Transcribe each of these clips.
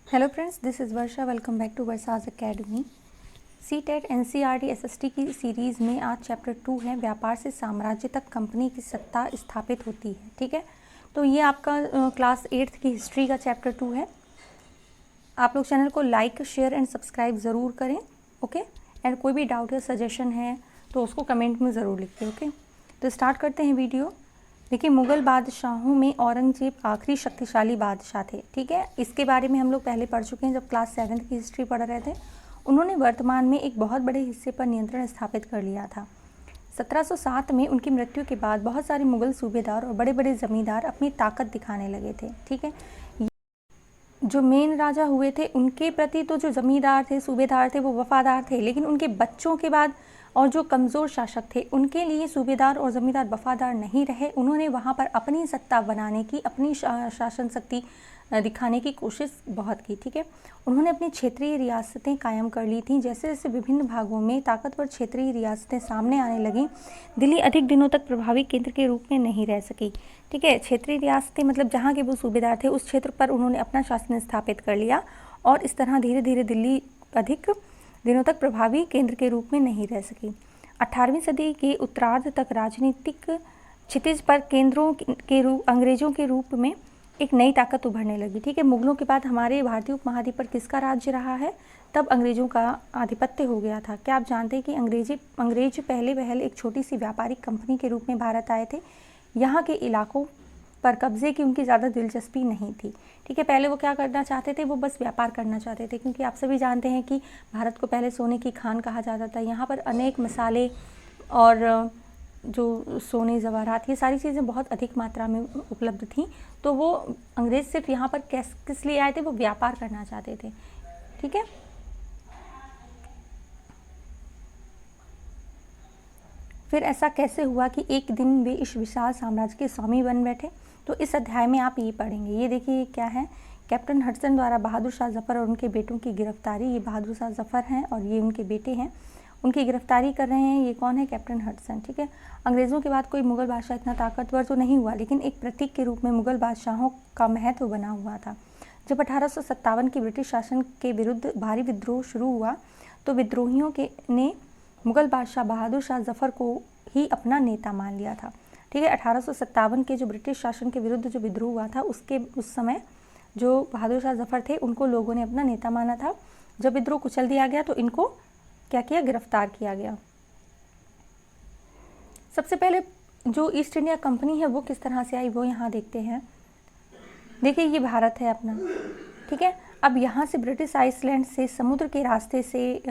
Hello friends, this is Varsha. Welcome back to Varsha's academy. CTET NCERT SST की series में आज chapter 2 है, व्यापार से साम्राज्य तक कंपनी की सत्ता स्थापित होती है। ठीक है, तो ये आपका क्लास 8th की हिस्ट्री का चैप्टर 2 है। आप लोग चैनल को लाइक, शेयर एंड सब्सक्राइब ज़रूर करें। ओके, एंड कोई भी डाउट या सजेशन है तो उसको कमेंट में ज़रूर लिखिए। ओके, तो स्टार्ट करते हैं वीडियो। देखिए, मुग़ल बादशाहों में औरंगज़ेब आखिरी शक्तिशाली बादशाह थे। ठीक है, इसके बारे में हम लोग पहले पढ़ चुके हैं जब क्लास 7th की हिस्ट्री पढ़ रहे थे। उन्होंने वर्तमान में एक बहुत बड़े हिस्से पर नियंत्रण स्थापित कर लिया था। 1707 में उनकी मृत्यु के बाद बहुत सारे मुग़ल सूबेदार और बड़े बड़े ज़मींदार अपनी ताकत दिखाने लगे थे। ठीक है, जो मेन राजा हुए थे उनके प्रति तो जो ज़मींदार थे, सूबेदार थे, वो वफादार थे, लेकिन उनके बच्चों के बाद और जो कमज़ोर शासक थे उनके लिए सूबेदार और ज़मींदार वफादार नहीं रहे। उन्होंने वहाँ पर अपनी सत्ता बनाने की, अपनी शासन शक्ति दिखाने की कोशिश बहुत की। ठीक है, उन्होंने अपनी क्षेत्रीय रियासतें कायम कर ली थीं। जैसे जैसे विभिन्न भागों में ताकतवर क्षेत्रीय रियासतें सामने आने लगीं, दिल्ली अधिक दिनों तक प्रभावी केंद्र के रूप में नहीं रह सकी। ठीक है, क्षेत्रीय रियासतें मतलब जहाँ के वो सूबेदार थे उस क्षेत्र पर उन्होंने अपना शासन स्थापित कर लिया और इस तरह धीरे धीरे दिल्ली अधिक दिनों तक प्रभावी केंद्र के रूप में नहीं रह सकी। 18वीं सदी के उत्तरार्ध तक राजनीतिक क्षितिज पर केंद्रों के रूप अंग्रेजों के रूप में एक नई ताकत उभरने लगी। ठीक है, मुगलों के बाद हमारे भारतीय उपमहाद्वीप पर किसका राज्य रहा है? तब अंग्रेजों का आधिपत्य हो गया था। क्या आप जानते हैं कि अंग्रेज पहले एक छोटी सी व्यापारिक कंपनी के रूप में भारत आए थे? यहाँ के इलाकों पर कब्जे की उनकी ज़्यादा दिलचस्पी नहीं थी। ठीक है, पहले वो क्या करना चाहते थे? वो बस व्यापार करना चाहते थे, क्योंकि आप सभी जानते हैं कि भारत को पहले सोने की खान कहा जाता था। यहाँ पर अनेक मसाले और जो सोने जवाहरात, ये सारी चीज़ें बहुत अधिक मात्रा में उपलब्ध थीं। तो वो अंग्रेज सिर्फ यहाँ पर किस लिए आए थे? वो व्यापार करना चाहते थे। ठीक है, फिर ऐसा कैसे हुआ कि एक दिन वे इस विशाल साम्राज्य के स्वामी बन बैठे? तो इस अध्याय में आप ये पढ़ेंगे। ये देखिए क्या है, कैप्टन हडसन द्वारा बहादुर शाह जफ़र और उनके बेटों की गिरफ्तारी। ये बहादुर शाह जफ़र हैं और ये उनके बेटे हैं, उनकी गिरफ्तारी कर रहे हैं। ये कौन है? Captain Hudson. ठीक है, अंग्रेज़ों के बाद कोई मुग़ल बादशाह इतना ताकतवर तो नहीं हुआ, लेकिन एक प्रतीक के रूप में मुग़ल बादशाहों का महत्व बना हुआ था। जब 1857 की ब्रिटिश शासन के विरुद्ध भारी विद्रोह शुरू हुआ तो विद्रोहियों ने मुग़ल बादशाह बहादुर शाह जफ़र को ही अपना नेता मान लिया था। ठीक है, 1857 के जो ब्रिटिश शासन के विरुद्ध जो विद्रोह हुआ था उस समय जो बहादुर शाह जफ़र थे उनको लोगों ने अपना नेता माना था। जब विद्रोह कुचल दिया गया तो इनको क्या किया? गिरफ्तार किया गया। सबसे पहले जो ईस्ट इंडिया कंपनी है वो किस तरह से आई वो यहाँ देखते हैं। देखिए, ये भारत है अपना। ठीक है, अब यहाँ से ब्रिटिश आइसलैंड से समुद्र के रास्ते से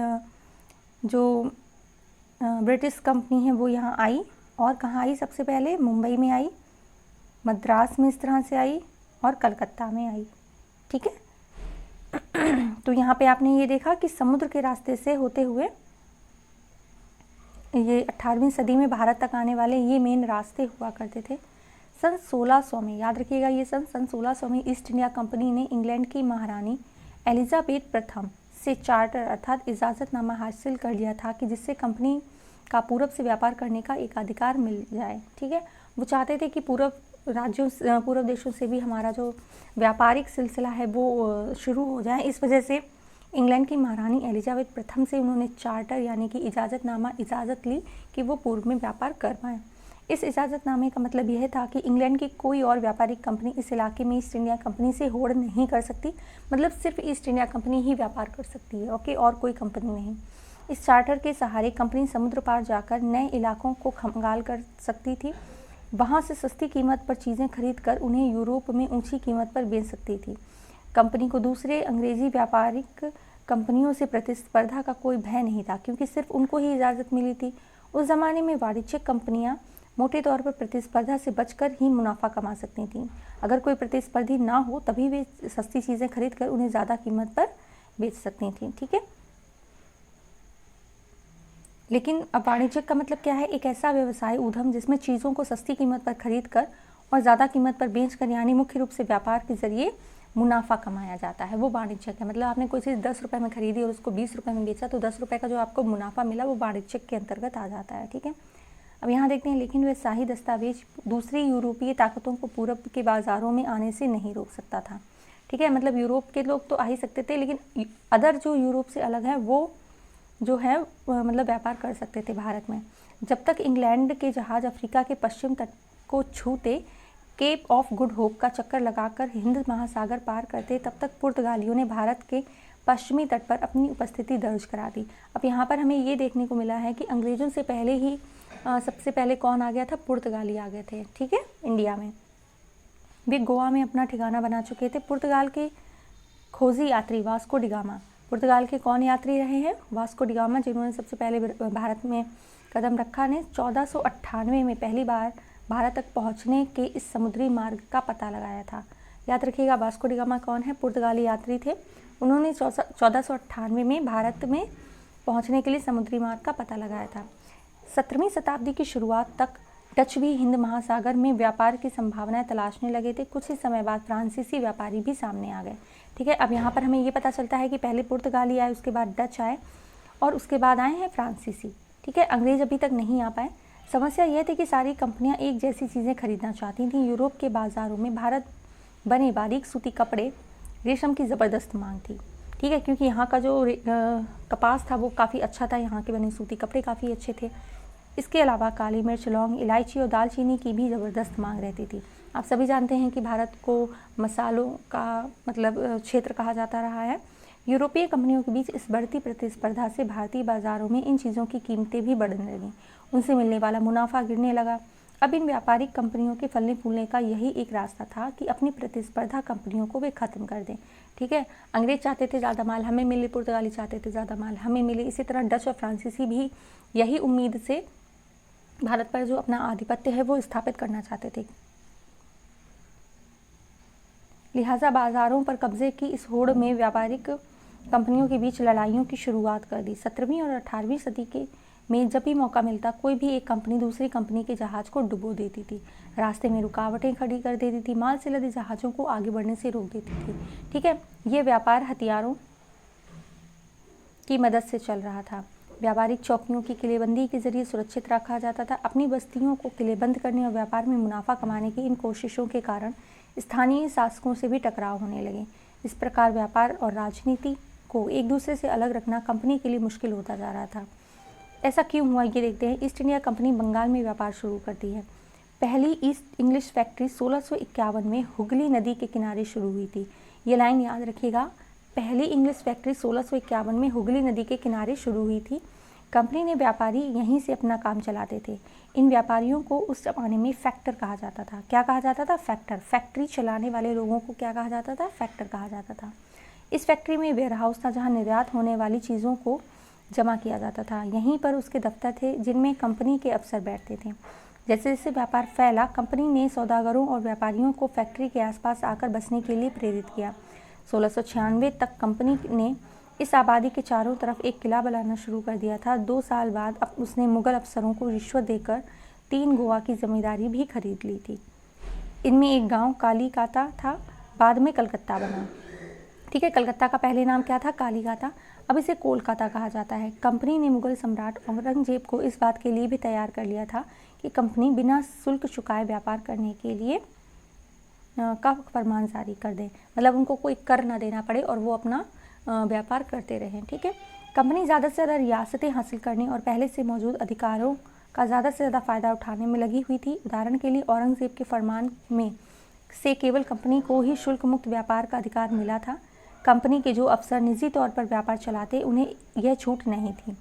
जो ब्रिटिश कंपनी है वो यहाँ आई। और कहाँ आई? सबसे पहले मुंबई में आई, मद्रास में इस तरह से आई और कलकत्ता में आई। ठीक है, तो यहाँ पे आपने ये देखा कि समुद्र के रास्ते से होते हुए ये 18वीं सदी में भारत तक आने वाले ये मेन रास्ते हुआ करते थे। सन 1600 में, याद रखिएगा, ये सन 1600 में ईस्ट इंडिया कंपनी ने इंग्लैंड की महारानी एलिजाबेथ प्रथम से चार्टर अर्थात इजाज़तनामा हासिल कर लिया था कि जिससे कंपनी का पूरब से व्यापार करने का एक अधिकार मिल जाए। ठीक है, वो चाहते थे कि पूरब देशों से भी हमारा जो व्यापारिक सिलसिला है वो शुरू हो जाए। इस वजह से इंग्लैंड की महारानी एलिजाबेथ प्रथम से उन्होंने चार्टर यानी कि इजाज़त ली कि वो पूर्व में व्यापार कर पाएँ। इस इजाज़तनामे का मतलब यह था कि इंग्लैंड की कोई और व्यापारिक कंपनी इस इलाके में ईस्ट इंडिया कंपनी से होड़ नहीं कर सकती। मतलब सिर्फ ईस्ट इंडिया कंपनी ही व्यापार कर सकती है। ओके, और कोई कंपनी नहीं। इस चार्टर के सहारे कंपनी समुद्र पार जाकर नए इलाकों को खंगाल कर सकती थी। वहाँ से सस्ती कीमत पर चीज़ें खरीद कर उन्हें यूरोप में ऊंची कीमत पर बेच सकती थी। कंपनी को दूसरे अंग्रेजी व्यापारिक कंपनियों से प्रतिस्पर्धा का कोई भय नहीं था, क्योंकि सिर्फ उनको ही इजाज़त मिली थी। उस ज़माने में वाणिज्यिक कंपनियाँ मोटे तौर पर प्रतिस्पर्धा से बचकर ही मुनाफा कमा सकती थीं। अगर कोई प्रतिस्पर्धी ना हो तभी वे सस्ती चीज़ें खरीद कर उन्हें ज़्यादा कीमत पर बेच सकती थीं। ठीक है, लेकिन अब वाणिज्यिक का मतलब क्या है? एक ऐसा व्यवसाय उद्यम जिसमें चीज़ों को सस्ती कीमत पर खरीद कर और ज़्यादा कीमत पर बेच कर, यानी मुख्य रूप से व्यापार के जरिए मुनाफा कमाया जाता है, वो वाणिज्यिक है। मतलब आपने कोई चीज़ 10 रुपये में खरीदी और उसको 20 रुपये में बेचा तो 10 रुपये का जो आपको मुनाफा मिला वो वाणिज्यिक के अंतर्गत आ जाता है। ठीक है, अब यहाँ देखते हैं, लेकिन वे शाही दस्तावेज दूसरी यूरोपीय ताकतों को पूरब के बाज़ारों में आने से नहीं रोक सकता था। ठीक है, मतलब यूरोप के लोग तो आ ही सकते थे, लेकिन अदर जो यूरोप से अलग है वो जो है मतलब व्यापार कर सकते थे भारत में। जब तक इंग्लैंड के जहाज़ अफ्रीका के पश्चिम तट को छूते केप ऑफ गुड होप का चक्कर लगाकर हिंद महासागर पार करते, तब तक पुर्तगालियों ने भारत के पश्चिमी तट पर अपनी उपस्थिति दर्ज करा दी। अब यहाँ पर हमें ये देखने को मिला है कि अंग्रेज़ों से पहले ही सबसे पहले कौन आ गया था, पुर्तगाली आ गए थे, ठीक है, इंडिया में। वे गोवा में अपना ठिकाना बना चुके थे। पुर्तगाल के खोजी यात्री वास्को डिगामा, पुर्तगाल के कौन यात्री रहे हैं, वास्को डिगामा, जिन्होंने सबसे पहले भारत में कदम रखा, ने 1498 में पहली बार भारत तक पहुंचने के इस समुद्री मार्ग का पता लगाया था। याद रखिएगा, वास्को डिगामा कौन है, पुर्तगाली यात्री थे। उन्होंने 1498 में भारत में पहुंचने के लिए समुद्री मार्ग का पता लगाया था। 17वीं शताब्दी की शुरुआत तक डच भी हिंद महासागर में व्यापार की संभावनाएं तलाशने लगे थे। कुछ ही समय बाद फ्रांसीसी व्यापारी भी सामने आ गए, ठीक है। अब यहाँ पर हमें ये पता चलता है कि पहले पुर्तगाली आए, उसके बाद डच आए और उसके बाद आए हैं फ्रांसीसी, ठीक है। अंग्रेज अभी तक नहीं आ पाए। समस्या यह थी कि सारी कंपनियां एक जैसी चीज़ें खरीदना चाहती थीं। यूरोप के बाज़ारों में भारत बने बारीक सूती कपड़े, रेशम की ज़बरदस्त मांग थी, ठीक है, क्योंकि यहाँ का जो कपास था वो काफ़ी अच्छा था, यहाँ के बने सूती कपड़े काफ़ी अच्छे थे। इसके अलावा काली मिर्च, लौंग, इलायची और दालचीनी की भी ज़बरदस्त मांग रहती थी। आप सभी जानते हैं कि भारत को मसालों का मतलब क्षेत्र कहा जाता रहा है। यूरोपीय कंपनियों के बीच इस बढ़ती प्रतिस्पर्धा से भारतीय बाज़ारों में इन चीज़ों की कीमतें भी बढ़ने लगीं, उनसे मिलने वाला मुनाफा गिरने लगा। अब इन व्यापारिक कंपनियों के फलने फूलने का यही एक रास्ता था कि अपनी प्रतिस्पर्धा कंपनियों को वे ख़त्म कर दें, ठीक है। अंग्रेज चाहते थे ज़्यादा माल हमें मिले, पुर्तगाली चाहते थे ज़्यादा माल हमें मिले। इसी तरह डच और फ्रांसीसी भी यही उम्मीद से भारत पर जो अपना आधिपत्य है वो स्थापित करना चाहते थे। लिहाजा बाज़ारों पर कब्जे की इस होड़ में व्यापारिक कंपनियों के बीच लड़ाइयों की शुरुआत कर दी। 17वीं और 18वीं सदी के में जब भी मौका मिलता, कोई भी एक कंपनी दूसरी कंपनी के जहाज़ को डुबो देती थी, रास्ते में रुकावटें खड़ी कर देती थी, माल से लदे जहाज़ों को आगे बढ़ने से रोक देती थी, ठीक है। ये व्यापार हथियारों की मदद से चल रहा था। व्यापारिक चौकियों की किलेबंदी के जरिए सुरक्षित रखा जाता था। अपनी बस्तियों को किलेबंद करने और व्यापार में मुनाफा कमाने की इन कोशिशों के कारण स्थानीय शासकों से भी टकराव होने लगे। इस प्रकार व्यापार और राजनीति को एक दूसरे से अलग रखना कंपनी के लिए मुश्किल होता जा रहा था। ऐसा क्यों हुआ, ये देखते हैं। ईस्ट इंडिया कंपनी बंगाल में व्यापार शुरू करती है। पहली ईस्ट इंग्लिश फैक्ट्री 1651 में हुगली नदी के किनारे शुरू हुई थी। ये लाइन याद रखिएगा, पहली इंग्लिश फैक्ट्री 1651 में हुगली नदी के किनारे शुरू हुई थी। कंपनी ने व्यापारी यहीं से अपना काम चलाते थे। इन व्यापारियों को उस ज़माने में फैक्टर कहा जाता था। क्या कहा जाता था, फैक्टर। फैक्ट्री चलाने वाले लोगों को क्या कहा जाता था, फैक्टर कहा जाता था। इस फैक्ट्री में वेयरहाउस था जहाँ निर्यात होने वाली चीज़ों को जमा किया जाता था। यहीं पर उसके दफ्तर थे जिनमें कंपनी के अफसर बैठते थे। जैसे जैसे व्यापार फैला, कंपनी ने सौदागरों और व्यापारियों को फैक्ट्री के आसपास आकर बसने के लिए प्रेरित किया। 1696 तक कंपनी ने इस आबादी के चारों तरफ एक किला बनाना शुरू कर दिया था। 2 साल बाद अब उसने मुगल अफसरों को रिश्वत देकर 3 गोवा की जमींदारी भी खरीद ली थी। इनमें एक गांव कालीकाता था, बाद में कलकत्ता बना, ठीक है। कलकत्ता का पहले नाम क्या था, कालीकाता, अब इसे कोलकाता कहा जाता है। कंपनी ने मुगल सम्राट औरंगजेब को इस बात के लिए भी तैयार कर लिया था कि कंपनी बिना शुल्क चुकाए व्यापार करने के लिए का फरमान जारी कर दें, मतलब उनको कोई कर ना देना पड़े और वो अपना व्यापार करते रहें, ठीक है। कंपनी ज़्यादा से ज़्यादा रियासतें हासिल करने और पहले से मौजूद अधिकारों का ज़्यादा से ज़्यादा फ़ायदा उठाने में लगी हुई थी। उदाहरण के लिए औरंगजेब के फरमान में से केवल कंपनी को ही शुल्क मुक्त व्यापार का अधिकार मिला था। कंपनी के जो अफसर निजी तौर पर व्यापार चलाते, उन्हें यह छूट नहीं थी,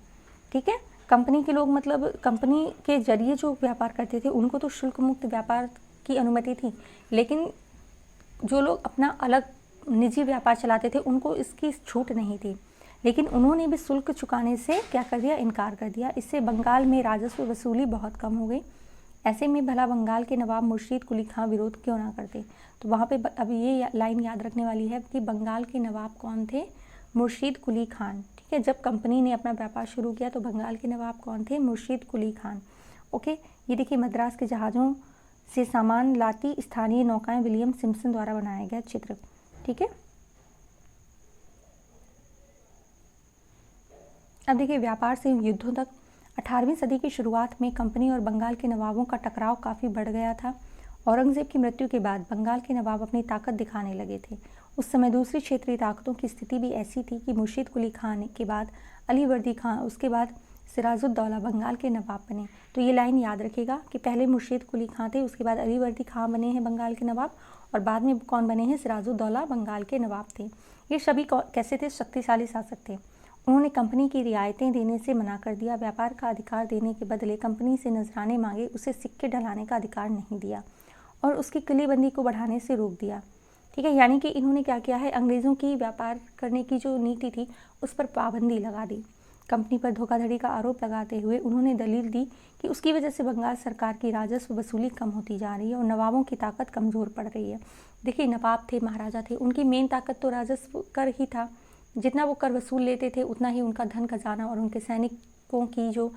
ठीक है। कंपनी के लोग मतलब कंपनी के जरिए जो व्यापार करते थे उनको तो शुल्क मुक्त व्यापार की अनुमति थी, लेकिन जो लोग अपना अलग निजी व्यापार चलाते थे उनको इसकी छूट नहीं थी। लेकिन उन्होंने भी शुल्क चुकाने से क्या कर दिया, इनकार कर दिया। इससे बंगाल में राजस्व वसूली बहुत कम हो गई। ऐसे में भला बंगाल के नवाब मुर्शीद कुली खां विरोध क्यों ना करते। तो वहाँ पे अब ये लाइन याद रखने वाली है कि बंगाल के नवाब कौन थे, मुर्शीद कुली खान, ठीक है। जब कंपनी ने अपना व्यापार शुरू किया तो बंगाल के नवाब कौन थे, मुर्शीद कुली खान, ओके। ये देखिए, मद्रास के जहाज़ों से सामान लाती स्थानीय नौकाएं विलियम सिम्पसन द्वारा बनाया गया चित्र, ठीक है। अब देखिए, व्यापार से युद्धों तक 18वीं सदी की शुरुआत में कंपनी और बंगाल के नवाबों का टकराव काफ़ी बढ़ गया था। औरंगजेब की मृत्यु के बाद बंगाल के नवाब अपनी ताकत दिखाने लगे थे। उस समय दूसरी क्षेत्रीय ताकतों की स्थिति भी ऐसी थी कि मुर्शीद कुली खान के बाद अलीवर्दी खान, उसके बाद सिराजुद्दौला बंगाल के नवाब बने। तो ये लाइन याद रखिएगा कि पहले मुर्शीद कुली खान थे, उसके बाद अलीवर्दी खान बने हैं बंगाल के नवाब, और बाद में कौन बने हैं? सिराजुद्दौला बंगाल के नवाब थे। ये सभी कैसे थे? शक्तिशाली शासक थे। उन्होंने कंपनी की रियायतें देने से मना कर दिया, व्यापार का अधिकार देने के बदले कंपनी से नजराने मांगे, उसे सिक्के ढलाने का अधिकार नहीं दिया और उसकी किलेबंदी को बढ़ाने से रोक दिया। ठीक है, यानी कि इन्होंने क्या किया है? अंग्रेज़ों की व्यापार करने की जो नीति थी उस पर पाबंदी लगा दी। कंपनी पर धोखाधड़ी का आरोप लगाते हुए उन्होंने दलील दी कि उसकी वजह से बंगाल सरकार की राजस्व वसूली कम होती जा रही है और नवाबों की ताकत कमज़ोर पड़ रही है। देखिए, नवाब थे, महाराजा थे, उनकी मेन ताकत तो राजस्व कर ही था। जितना वो कर वसूल लेते थे उतना ही उनका धन खजाना और उनके सैनिकों की जो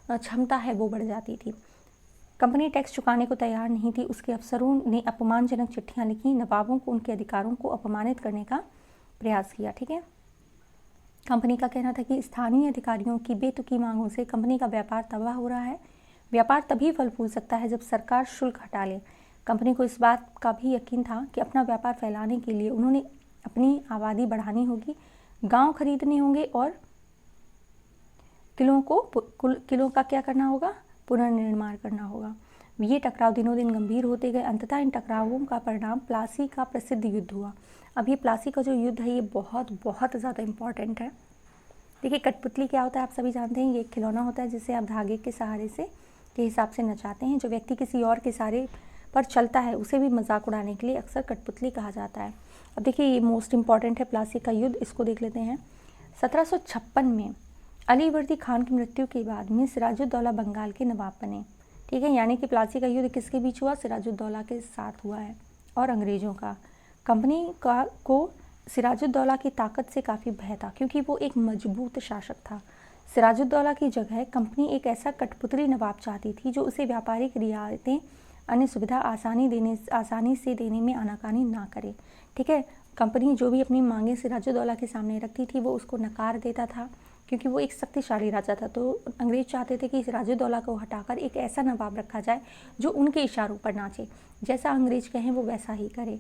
क्षमता है वो बढ़ जाती थी। कंपनी टैक्स चुकाने को तैयार नहीं थी। उसके अफसरों ने अपमानजनक चिट्ठियां लिखी, नवाबों को उनके अधिकारों को अपमानित करने का प्रयास किया। ठीक है, कंपनी का कहना था कि स्थानीय अधिकारियों की बेतुकी मांगों से कंपनी का व्यापार तबाह हो रहा है। व्यापार तभी फल फूल सकता है जब सरकार शुल्क हटा ले। कंपनी को इस बात का भी यकीन था कि अपना व्यापार फैलाने के लिए उन्होंने अपनी आबादी बढ़ानी होगी, गांव खरीदने होंगे और किलों का क्या करना होगा? पुनर्निर्माण करना होगा। ये टकराव दिनों दिन गंभीर होते गए। अंततः इन टकरावों का परिणाम प्लासी का प्रसिद्ध युद्ध हुआ। अब ये प्लासी का जो युद्ध है ये बहुत बहुत ज़्यादा इम्पॉर्टेंट है। देखिए, कठपुतली क्या होता है आप सभी जानते हैं। ये एक खिलौना होता है जिसे आप धागे के सहारे से के हिसाब से नचाते हैं। जो व्यक्ति किसी और के सहारे पर चलता है उसे भी मजाक उड़ाने के लिए अक्सर कठपुतली कहा जाता है। अब देखिए, ये मोस्ट इम्पॉर्टेंट है प्लासी का युद्ध, इसको देख लेते हैं। 1756 में अलीवर्दी खान की मृत्यु के बाद में सिराजुद्दौला बंगाल के नवाब बने। ठीक है, यानी कि प्लासी का युद्ध किसके बीच हुआ? सिराजुद्दौला के साथ हुआ है और अंग्रेज़ों का। कंपनी को सिराजुद्दौला की ताकत से काफ़ी भय था क्योंकि वो एक मजबूत शासक था। सिराजुद्दौला की जगह कंपनी एक ऐसा कठपुतली नवाब चाहती थी जो उसे व्यापारिक रियायतें, अन्य सुविधा आसानी से देने में आनाकानी ना करे। ठीक है, कंपनी जो भी अपनी मांगें सिराजुद्दौला के सामने रखती थी वो उसको नकार देता था क्योंकि वो एक शक्तिशाली राजा था। तो अंग्रेज चाहते थे कि सिराजुद्दौला को हटाकर एक ऐसा नवाब रखा जाए जो उनके इशारों पर नाचे, जैसा अंग्रेज कहें वो वैसा ही करे।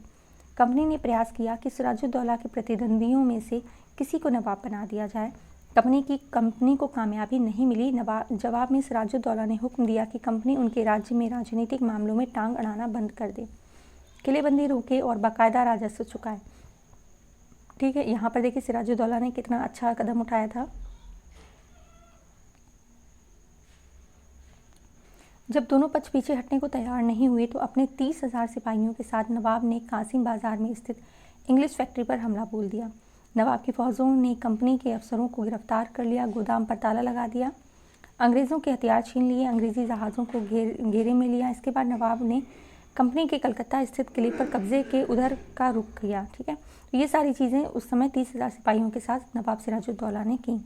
कंपनी ने प्रयास किया कि सिराजुद्दौला के प्रतिद्वंदियों में से किसी को नवाब बना दिया जाए। कंपनी को कामयाबी नहीं मिली। जवाब में सिराजुद्दौला ने हुक्म दिया कि कंपनी उनके राज्य में राजनीतिक मामलों में टांग अड़ाना बंद कर दे, किलेबंदी रोके और बाकायदा राजस्व चुकाए। ठीक है, यहाँ पर देखिए सिराजुद्दौला ने कितना अच्छा कदम उठाया था। जब दोनों पक्ष पीछे हटने को तैयार नहीं हुए तो अपने 30,000 सिपाहियों के साथ नवाब ने कासिम बाजार में स्थित इंग्लिश फैक्ट्री पर हमला बोल दिया। नवाब की फौजों ने कंपनी के अफसरों को गिरफ्तार कर लिया, गोदाम पर ताला लगा दिया, अंग्रेज़ों के हथियार छीन लिए, अंग्रेज़ी जहाज़ों को घेरे में लिया। इसके बाद नवाब ने कंपनी के कलकत्ता स्थित किले पर कब्जे के उधर का रुख किया। ठीक है, तो ये सारी चीज़ें उस समय 30,000 सिपाहियों के साथ नवाब सिराजुद्दौला ने की।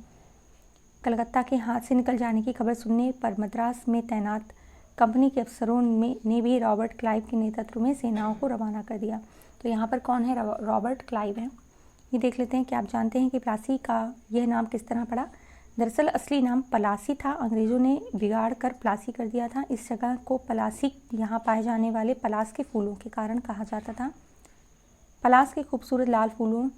कलकत्ता के हाथ से निकल जाने की खबर सुनने पर मद्रास में तैनात कंपनी के अफसरों ने भी रॉबर्ट क्लाइव के नेतृत्व में सेनाओं को रवाना कर दिया। तो यहाँ पर कौन है? रॉबर्ट क्लाइव है। ये देख लेते हैं कि आप जानते हैं कि प्लासी का यह नाम किस तरह पड़ा। दरअसल असली नाम पलासी था, अंग्रेज़ों ने बिगाड़ कर प्लासी कर दिया था। इस जगह को पलासी यहाँ पाए जाने वाले पलास के फूलों के कारण कहा जाता था। पलास के खूबसूरत लाल फूलों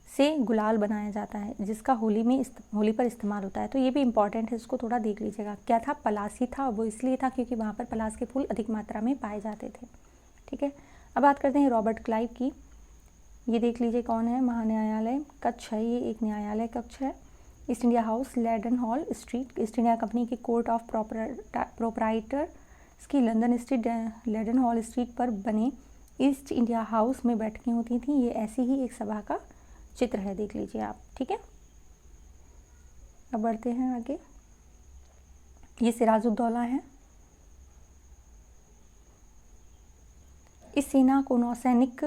से गुलाल बनाया जाता है जिसका होली पर इस्तेमाल होता है। तो ये भी इम्पॉर्टेंट है, इसको थोड़ा देख लीजिएगा। क्या था? पलासी था। वो इसलिए था क्योंकि वहाँ पर पलास के फूल अधिक मात्रा में पाए जाते थे। ठीक है, अब बात करते हैं रॉबर्ट क्लाइव की। ये देख लीजिए कौन है? महान्यायालय कक्ष है, ये एक न्यायालय कक्ष है। East India House, Leadenhall street, East India company के कोर्ट ऑफ प्रोपराइटर्स की London street Leadenhall street पर बने ईस्ट इंडिया हाउस में बैठकें होती थी। ये ऐसी ही एक सभा का चित्र है, देख लीजिए आप। ठीक है, अब बढ़ते हैं आगे। ये सिराजुद्दौला है। इस सेना को नौसैनिक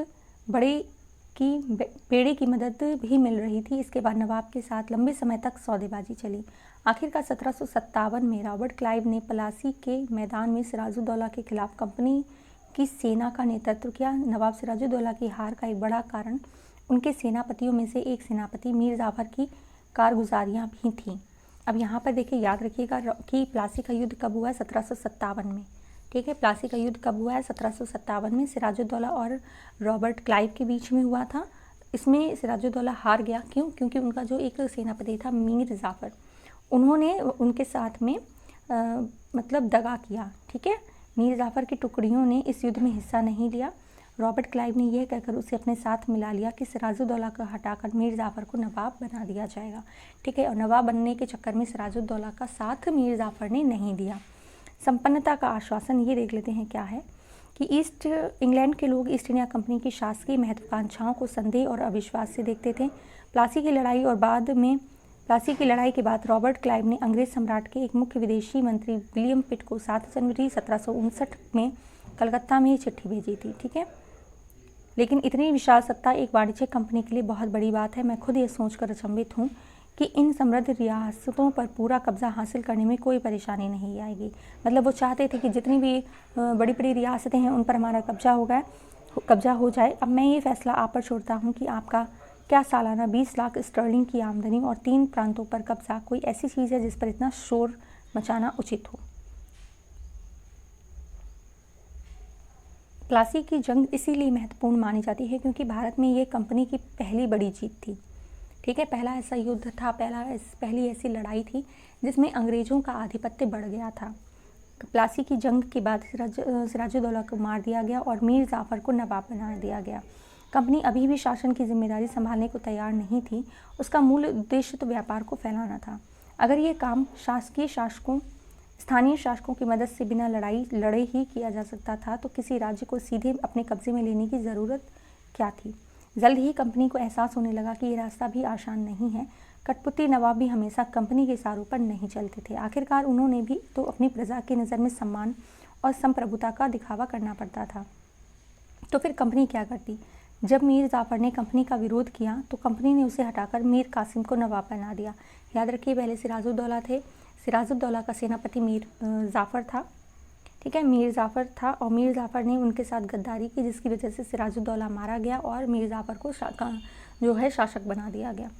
बेड़े की मदद भी मिल रही थी। इसके बाद नवाब के साथ लंबे समय तक सौदेबाजी चली। आखिरकार 1757 में रॉबर्ट क्लाइव ने पलासी के मैदान में सिराजुद्दौला के खिलाफ कंपनी की सेना का नेतृत्व किया। नवाब सिराजुद्दौला की हार का एक बड़ा कारण उनके सेनापतियों में से एक सेनापति मीर जाफर की कारगुजारियाँ भी थीं। अब यहाँ पर देखिए, याद रखिएगा कि प्लासी का युद्ध कब हुआ है? 1757 में। ठीक है, प्लासी का युद्ध कब हुआ है? 1757 में। सिराजुद्दौला और रॉबर्ट क्लाइव के बीच में हुआ था। इसमें सिराजुद्दौला हार गया। क्यों? क्योंकि उनका जो एक सेनापति था मीर जाफ़र, उन्होंने उनके साथ में मतलब दगा किया। ठीक है, मीर जाफ़र की टुकड़ियों ने इस युद्ध में हिस्सा नहीं लिया। रॉबर्ट क्लाइव ने यह कहकर उसे अपने साथ मिला लिया कि सिराजुद्दौला को हटाकर मीर जाफ़र को नवाब बना दिया जाएगा। ठीक है, और नवाब बनने के चक्कर में सिराजुद्दौला का साथ मीर जाफ़र ने नहीं दिया। संपन्नता का आश्वासन, ये देख लेते हैं क्या है कि ईस्ट इंग्लैंड के लोग ईस्ट इंडिया कंपनी की शासकीय महत्वाकांक्षाओं को संदेह और अविश्वास से देखते थे। प्लासी की लड़ाई और बाद में प्लासी की लड़ाई के बाद रॉबर्ट क्लाइव ने अंग्रेज सम्राट के एक मुख्य विदेशी मंत्री विलियम पिट को 7 जनवरी 1759 में कलकत्ता में चिट्ठी भेजी थी। ठीक है, लेकिन इतनी विशाल सत्ता एक वाणिज्यिक कंपनी के लिए बहुत बड़ी बात है। मैं खुद ये सोचकर अचंभित हूँ कि इन समृद्ध रियासतों पर पूरा कब्जा हासिल करने में कोई परेशानी नहीं आएगी। मतलब वो चाहते थे कि जितनी भी बड़ी बड़ी रियासतें हैं उन पर हमारा कब्जा हो जाए। अब मैं ये फैसला आप पर छोड़ता हूँ कि आपका क्या सालाना 20 लाख स्टर्लिंग की आमदनी और 3 प्रांतों पर कब्जा कोई ऐसी चीज़ है जिस पर इतना शोर मचाना उचित हो। प्लासी की जंग इसीलिए महत्वपूर्ण मानी जाती है क्योंकि भारत में ये कंपनी की पहली बड़ी जीत थी। ठीक है, पहला ऐसा युद्ध था, पहली ऐसी लड़ाई थी जिसमें अंग्रेज़ों का आधिपत्य बढ़ गया था। प्लासी की जंग के बाद सिराजुद्दौला को मार दिया गया और मीर जाफ़र को नवाब बना दिया गया। कंपनी अभी भी शासन की जिम्मेदारी संभालने को तैयार नहीं थी। उसका मूल उद्देश्य तो व्यापार को फैलाना था। अगर ये काम स्थानीय शासकों की मदद से बिना लड़े ही किया जा सकता था तो किसी राज्य को सीधे अपने कब्जे में लेने की ज़रूरत क्या थी। जल्द ही कंपनी को एहसास होने लगा कि ये रास्ता भी आसान नहीं है। कठपुतली नवाब भी हमेशा कंपनी के इशारों पर नहीं चलते थे। आखिरकार उन्होंने भी तो अपनी प्रजा की नज़र में सम्मान और संप्रभुता का दिखावा करना पड़ता था। तो फिर कंपनी क्या करती? जब मीर जाफ़र ने कंपनी का विरोध किया तो कंपनी ने उसे हटाकर मीर कासिम को नवाब बना दिया। याद रखिए, पहले सिराजुद्दौला थे। सिराजुद्दौला का सेनापति मीर जाफ़र था। ठीक है, मीर जाफ़र था और मीर जाफ़र ने उनके साथ गद्दारी की जिसकी वजह से सिराजुद्दौला मारा गया और मीर जाफ़र को शासक बना दिया गया।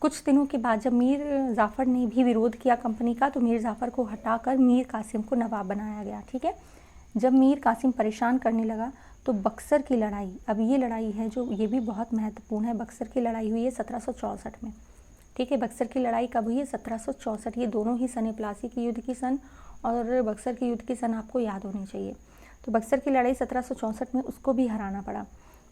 कुछ दिनों के बाद जब मीर जाफ़र ने भी विरोध किया कंपनी का तो मीर जाफ़र को हटाकर मीर कासिम को नवाब बनाया गया। ठीक है, जब मीर कासिम परेशान करने लगा तो बक्सर की लड़ाई, अब ये लड़ाई है जो ये भी बहुत महत्वपूर्ण है। बक्सर की लड़ाई हुई है 1764 में। ठीक है, बक्सर की लड़ाई कब हुई है? 1764। ये दोनों ही सन है, प्लासी की युद्ध की सन और बक्सर की युद्ध की सन आपको याद होनी चाहिए। तो बक्सर की लड़ाई 1764 में उसको भी हराना पड़ा।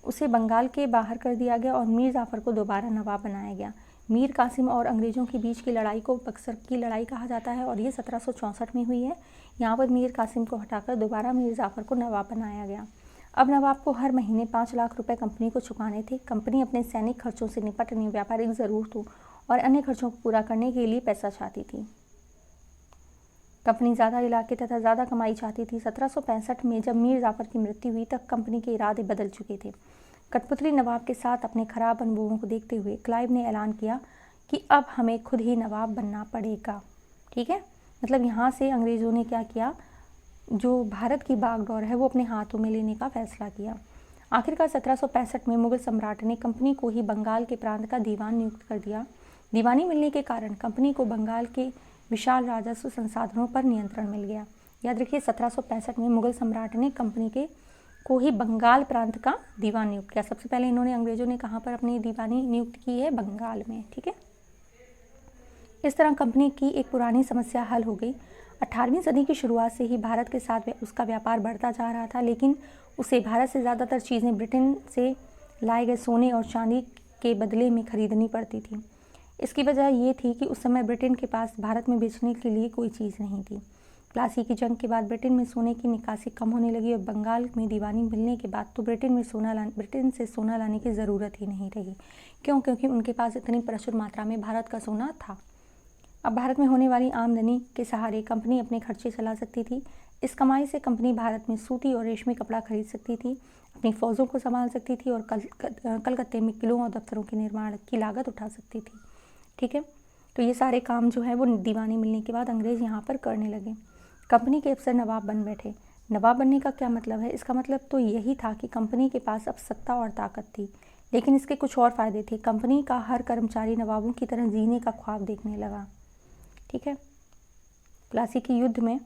उसे बंगाल के बाहर कर दिया गया और मीर जाफ़र को दोबारा नवाब बनाया गया। मीर कासिम और अंग्रेज़ों के बीच की लड़ाई को बक्सर की लड़ाई कहा जाता है और ये 1764 में हुई है। यहाँ पर मीर कासिम को हटाकर दोबारा मीर जाफ़र को नवाब बनाया गया। अब नवाब को हर महीने 5 लाख रुपए कंपनी को चुकाने थे। कंपनी अपने सैनिक खर्चों से निपटने, व्यापारिक ज़रूरतों और अन्य खर्चों को पूरा करने के लिए पैसा चाहती थी। कंपनी ज़्यादा इलाके तथा ज़्यादा कमाई चाहती थी। 1765 में जब मीर जाफ़र की मृत्यु हुई तब कंपनी के इरादे बदल चुके थे। कठपुतली नवाब के साथ अपने खराब अनुभवों को देखते हुए क्लाइव ने ऐलान किया कि अब हमें खुद ही नवाब बनना पड़ेगा। ठीक है, मतलब यहाँ से अंग्रेज़ों ने क्या किया, जो भारत की बागडोर है वो अपने हाथों में लेने का फैसला किया। आखिरकार 1765 में मुगल सम्राट ने कंपनी को ही बंगाल के प्रांत का दीवान नियुक्त कर दिया। दीवानी मिलने के कारण कंपनी को बंगाल के विशाल राजस्व संसाधनों पर नियंत्रण मिल गया। याद रखिए, 1765 में मुगल सम्राट ने कंपनी को ही बंगाल प्रांत का दीवान नियुक्त किया। सबसे पहले इन्होंने, अंग्रेजों ने कहाँ पर अपनी दीवानी नियुक्त की है? बंगाल में। ठीक है, इस तरह कंपनी की एक पुरानी समस्या हल हो गई। 18वीं सदी की शुरुआत से ही भारत के साथ उसका व्यापार बढ़ता जा रहा था, लेकिन उसे भारत से ज़्यादातर चीज़ें ब्रिटेन से लाए गए सोने और चांदी के बदले में खरीदनी पड़ती थी। इसकी वजह ये थी कि उस समय ब्रिटेन के पास भारत में बेचने के लिए कोई चीज़ नहीं थी। प्लासी की जंग के बाद ब्रिटेन में सोने की निकासी कम होने लगी और बंगाल में दीवानी मिलने के बाद तो ब्रिटेन से सोना लाने की ज़रूरत ही नहीं रही। क्यों? क्योंकि उनके पास इतनी प्रचुर मात्रा में भारत का सोना था। अब भारत में होने वाली आमदनी के सहारे कंपनी अपने खर्चे चला सकती थी। इस कमाई से कंपनी भारत में सूती और रेशमी कपड़ा खरीद सकती थी, अपनी फ़ौजों को संभाल सकती थी और कलकत्ते में किलों और दफ्तरों के निर्माण की लागत उठा सकती थी। ठीक है, तो ये सारे काम जो है वो दीवानी मिलने के बाद अंग्रेज़ यहाँ पर करने लगे। कंपनी के अफसर नवाब बन बैठे। नवाब बनने का क्या मतलब है? इसका मतलब तो यही था कि कंपनी के पास अब सत्ता और ताकत थी, लेकिन इसके कुछ और फ़ायदे थे। कंपनी का हर कर्मचारी नवाबों की तरह जीने का ख्वाब देखने लगा। ठीक है, प्लासी के युद्ध में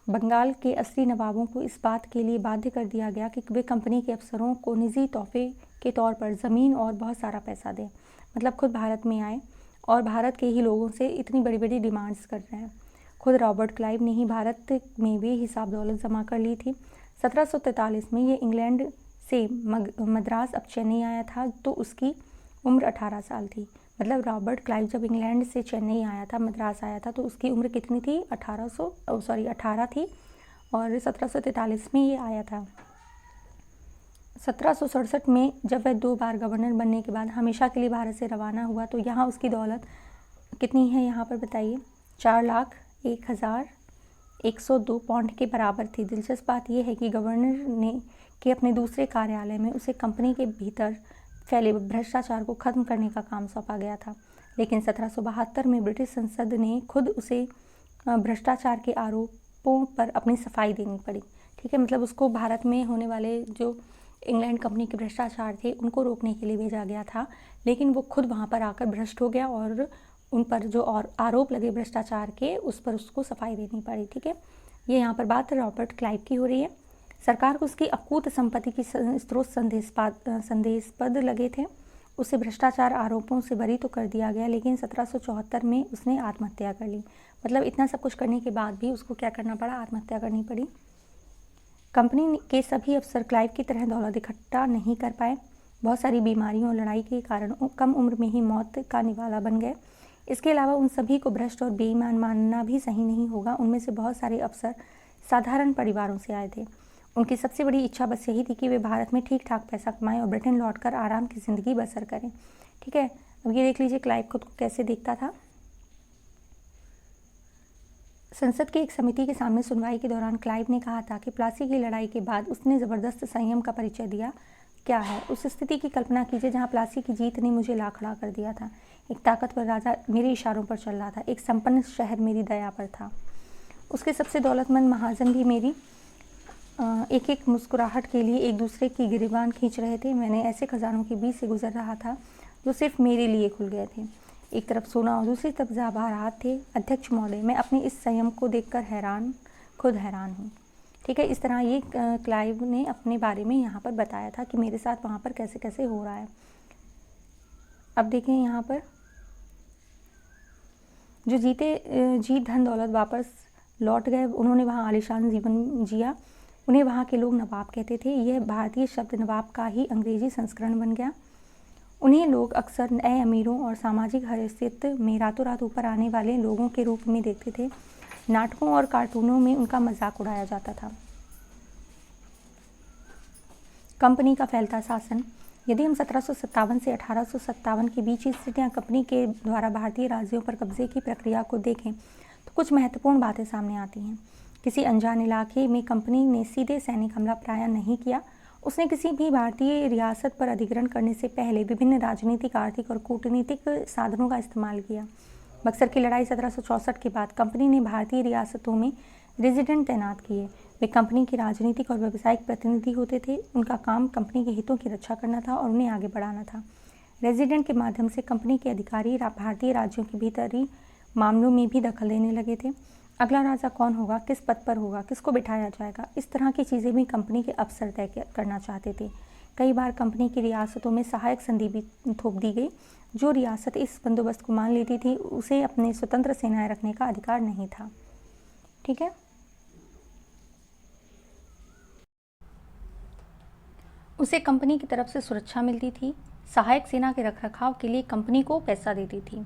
बंगाल के असली नवाबों को इस बात के लिए बाध्य कर दिया गया कि वे कंपनी के अफसरों को निजी तोहफे के तौर पर ज़मीन और बहुत सारा पैसा दें। मतलब खुद भारत में आए और भारत के ही लोगों से इतनी बड़ी बड़ी डिमांड्स कर रहे हैं। खुद रॉबर्ट क्लाइव ने ही भारत में भी हिसाब दौलत जमा कर ली थी। 1743 में ये इंग्लैंड से मद्रास अब चेन्नई आया था तो उसकी उम्र 18 साल थी। मतलब रॉबर्ट क्लाइव जब इंग्लैंड से चेन्नई आया था, मद्रास आया था, तो उसकी उम्र कितनी थी? 18 थी और 1743 में ये आया था। 1767 में जब वह 2 बार गवर्नर बनने के बाद हमेशा के लिए भारत से रवाना हुआ तो यहाँ उसकी दौलत कितनी है यहाँ पर बताइए? 4,01,102 पाउंड के बराबर थी। दिलचस्प बात यह है कि गवर्नर ने के अपने दूसरे कार्यालय में उसे कंपनी के भीतर फैले भ्रष्टाचार को खत्म करने का काम सौंपा गया था, लेकिन 1772 में ब्रिटिश संसद ने खुद उसे भ्रष्टाचार के आरोपों पर अपनी सफाई देनी पड़ी। ठीक है, मतलब उसको भारत में होने वाले जो इंग्लैंड कंपनी के भ्रष्टाचार थे उनको रोकने के लिए भेजा गया था, लेकिन वो खुद वहाँ पर आकर भ्रष्ट हो गया और उन पर जो और आरोप लगे भ्रष्टाचार के उस पर उसको सफाई देनी पड़ी। ठीक है, ये यहाँ पर बात रॉबर्ट क्लाइव की हो रही है। सरकार को उसकी अकूत संपत्ति की स्रोत संदेहास्पद लगे थे। उसे भ्रष्टाचार आरोपों से बरी तो कर दिया गया, लेकिन 1774 में उसने आत्महत्या कर ली। मतलब इतना सब कुछ करने के बाद भी उसको क्या करना पड़ा? आत्महत्या करनी पड़ी। कंपनी के सभी अफसर क्लाइव की तरह दौलत इकट्ठा नहीं कर पाए। बहुत सारी बीमारियों और लड़ाई के कारण कम उम्र में ही मौत का निवाला बन गए। इसके अलावा उन सभी को भ्रष्ट और बेईमान मानना भी सही नहीं होगा। उनमें से बहुत सारे अफसर साधारण परिवारों से आए थे। उनकी सबसे बड़ी इच्छा बस यही थी कि वे भारत में ठीक ठाक पैसा कमाएं और ब्रिटेन लौटकर आराम की ज़िंदगी बसर करें। ठीक है, अब ये देख लीजिए क्लाइव खुद को कैसे देखता था। संसद की एक समिति के सामने सुनवाई के दौरान क्लाइव ने कहा था कि प्लासी की लड़ाई के बाद उसने ज़बरदस्त संयम का परिचय दिया। क्या है? उस स्थिति की कल्पना कीजिए जहाँ प्लासी की जीत ने मुझे ला खड़ा कर दिया था। एक ताकतवर राजा मेरे इशारों पर चल रहा था, एक संपन्न शहर मेरी दया पर था, उसके सबसे दौलतमंद महाजन भी मेरी एक एक मुस्कुराहट के लिए एक दूसरे की गिरबान खींच रहे थे। मैंने ऐसे खजानों के बीच से गुजर रहा था जो सिर्फ मेरे लिए खुल गए थे। एक तरफ सोना और दूसरी तरफ जवाहरात थे। अध्यक्ष महोदय, मैं अपने इस संयम को देखकर खुद हैरान हूँ। ठीक है, इस तरह ये क्लाइव ने अपने बारे में यहाँ पर बताया था कि मेरे साथ वहाँ पर कैसे कैसे हो रहा है। अब देखें यहाँ पर जो जीत धन दौलत वापस लौट गए, उन्होंने वहाँ आलीशान जीवन जिया। उन्हें वहाँ के लोग नवाब कहते थे। यह भारतीय शब्द नवाब का ही अंग्रेजी संस्करण बन गया। उन्हें लोग अक्सर नए अमीरों और सामाजिक हैसियत में रातों रात ऊपर आने वाले लोगों के रूप में देखते थे। नाटकों और कार्टूनों में उनका मजाक उड़ाया जाता था। कंपनी का फैलता शासन। यदि हम 1757 से 1857 के बीच ईस्ट इंडिया कंपनी के द्वारा भारतीय राज्यों पर कब्जे की प्रक्रिया को देखें तो कुछ महत्वपूर्ण बातें सामने आती हैं। किसी अनजान इलाके में कंपनी ने सीधे सैनिक हमला प्राय नहीं किया। उसने किसी भी भारतीय रियासत पर अधिग्रहण करने से पहले विभिन्न राजनीतिक, आर्थिक और कूटनीतिक साधनों का इस्तेमाल किया। बक्सर की लड़ाई 1764 के बाद कंपनी ने भारतीय रियासतों में रेजिडेंट तैनात किए। वे कंपनी के राजनीतिक और व्यावसायिक प्रतिनिधि होते थे। उनका काम कंपनी के हितों की रक्षा करना था और उन्हें आगे बढ़ाना था। रेजिडेंट के माध्यम से कंपनी के अधिकारी भारतीय राज्यों के भीतरी मामलों में भी दखल देने लगे थे। अगला राजा कौन होगा, किस पद पर होगा, किसको बिठाया जाएगा, इस तरह की चीज़ें भी कंपनी के अफसर तय करना चाहते थे। कई बार कंपनी की रियासतों में सहायक संधि भी थोप दी गई। जो रियासत इस बंदोबस्त को मान लेती थी उसे अपने स्वतंत्र सेनाएं रखने का अधिकार नहीं था। ठीक है, उसे कंपनी की तरफ से सुरक्षा मिलती थी। सहायक सेना के रखरखाव के लिए कंपनी को पैसा देती थी।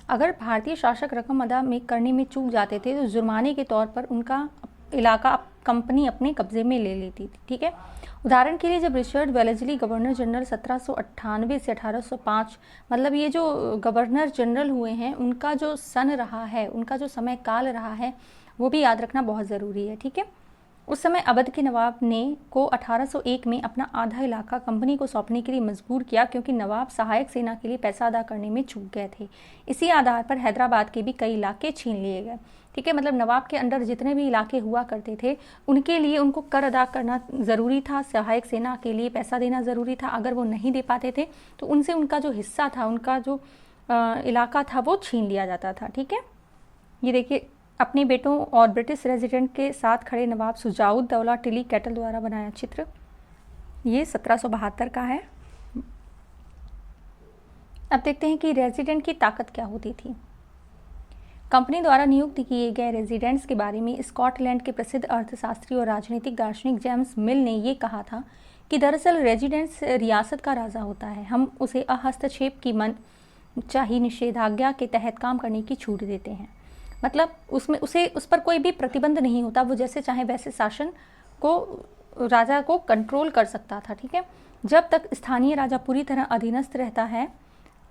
अगर भारतीय शासक रकम अदा करने में चूक जाते थे तो जुर्माने के तौर पर उनका इलाका कंपनी अपने कब्जे में ले लेती थी। ठीक है, उदाहरण के लिए जब रिचर्ड वेलेस्ली गवर्नर जनरल 1798 से 1805, मतलब ये जो गवर्नर जनरल हुए हैं उनका जो सन रहा है, उनका जो समय काल रहा है वो भी याद रखना बहुत ज़रूरी है। ठीक है, उस समय अवध के नवाब ने को 1801 में अपना आधा इलाका कंपनी को सौंपने के लिए मजबूर किया क्योंकि नवाब सहायक सेना के लिए पैसा अदा करने में चूक गए थे। इसी आधार पर हैदराबाद के भी कई इलाके छीन लिए गए। ठीक है, मतलब नवाब के अंडर जितने भी इलाके हुआ करते थे उनके लिए उनको कर अदा करना ज़रूरी था, सहायक सेना के लिए पैसा देना ज़रूरी था। अगर वो नहीं दे पाते थे तो उनसे उनका जो हिस्सा था, उनका जो इलाका था वो छीन लिया जाता था। ठीक है, ये देखिए अपने बेटों और ब्रिटिश रेजिडेंट के साथ खड़े नवाब शुजाउद्दौला टिली कैटल द्वारा बनाया चित्र, ये 1772 का है। अब देखते हैं कि रेजिडेंट की ताकत क्या होती थी। कंपनी द्वारा नियुक्त किए गए रेजिडेंट्स के बारे में स्कॉटलैंड के प्रसिद्ध अर्थशास्त्री और राजनीतिक दार्शनिक जेम्स मिल ने ये कहा था कि दरअसल रेजिडेंट्स रियासत का राजा होता है, हम उसे अहस्तक्षेप की मन चाही निषेधाज्ञा के तहत काम करने की छूट देते हैं। मतलब उसमें उस पर कोई भी प्रतिबंध नहीं होता, वो जैसे चाहे वैसे शासन को, राजा को कंट्रोल कर सकता था। ठीक है, जब तक स्थानीय राजा पूरी तरह अधीनस्थ रहता है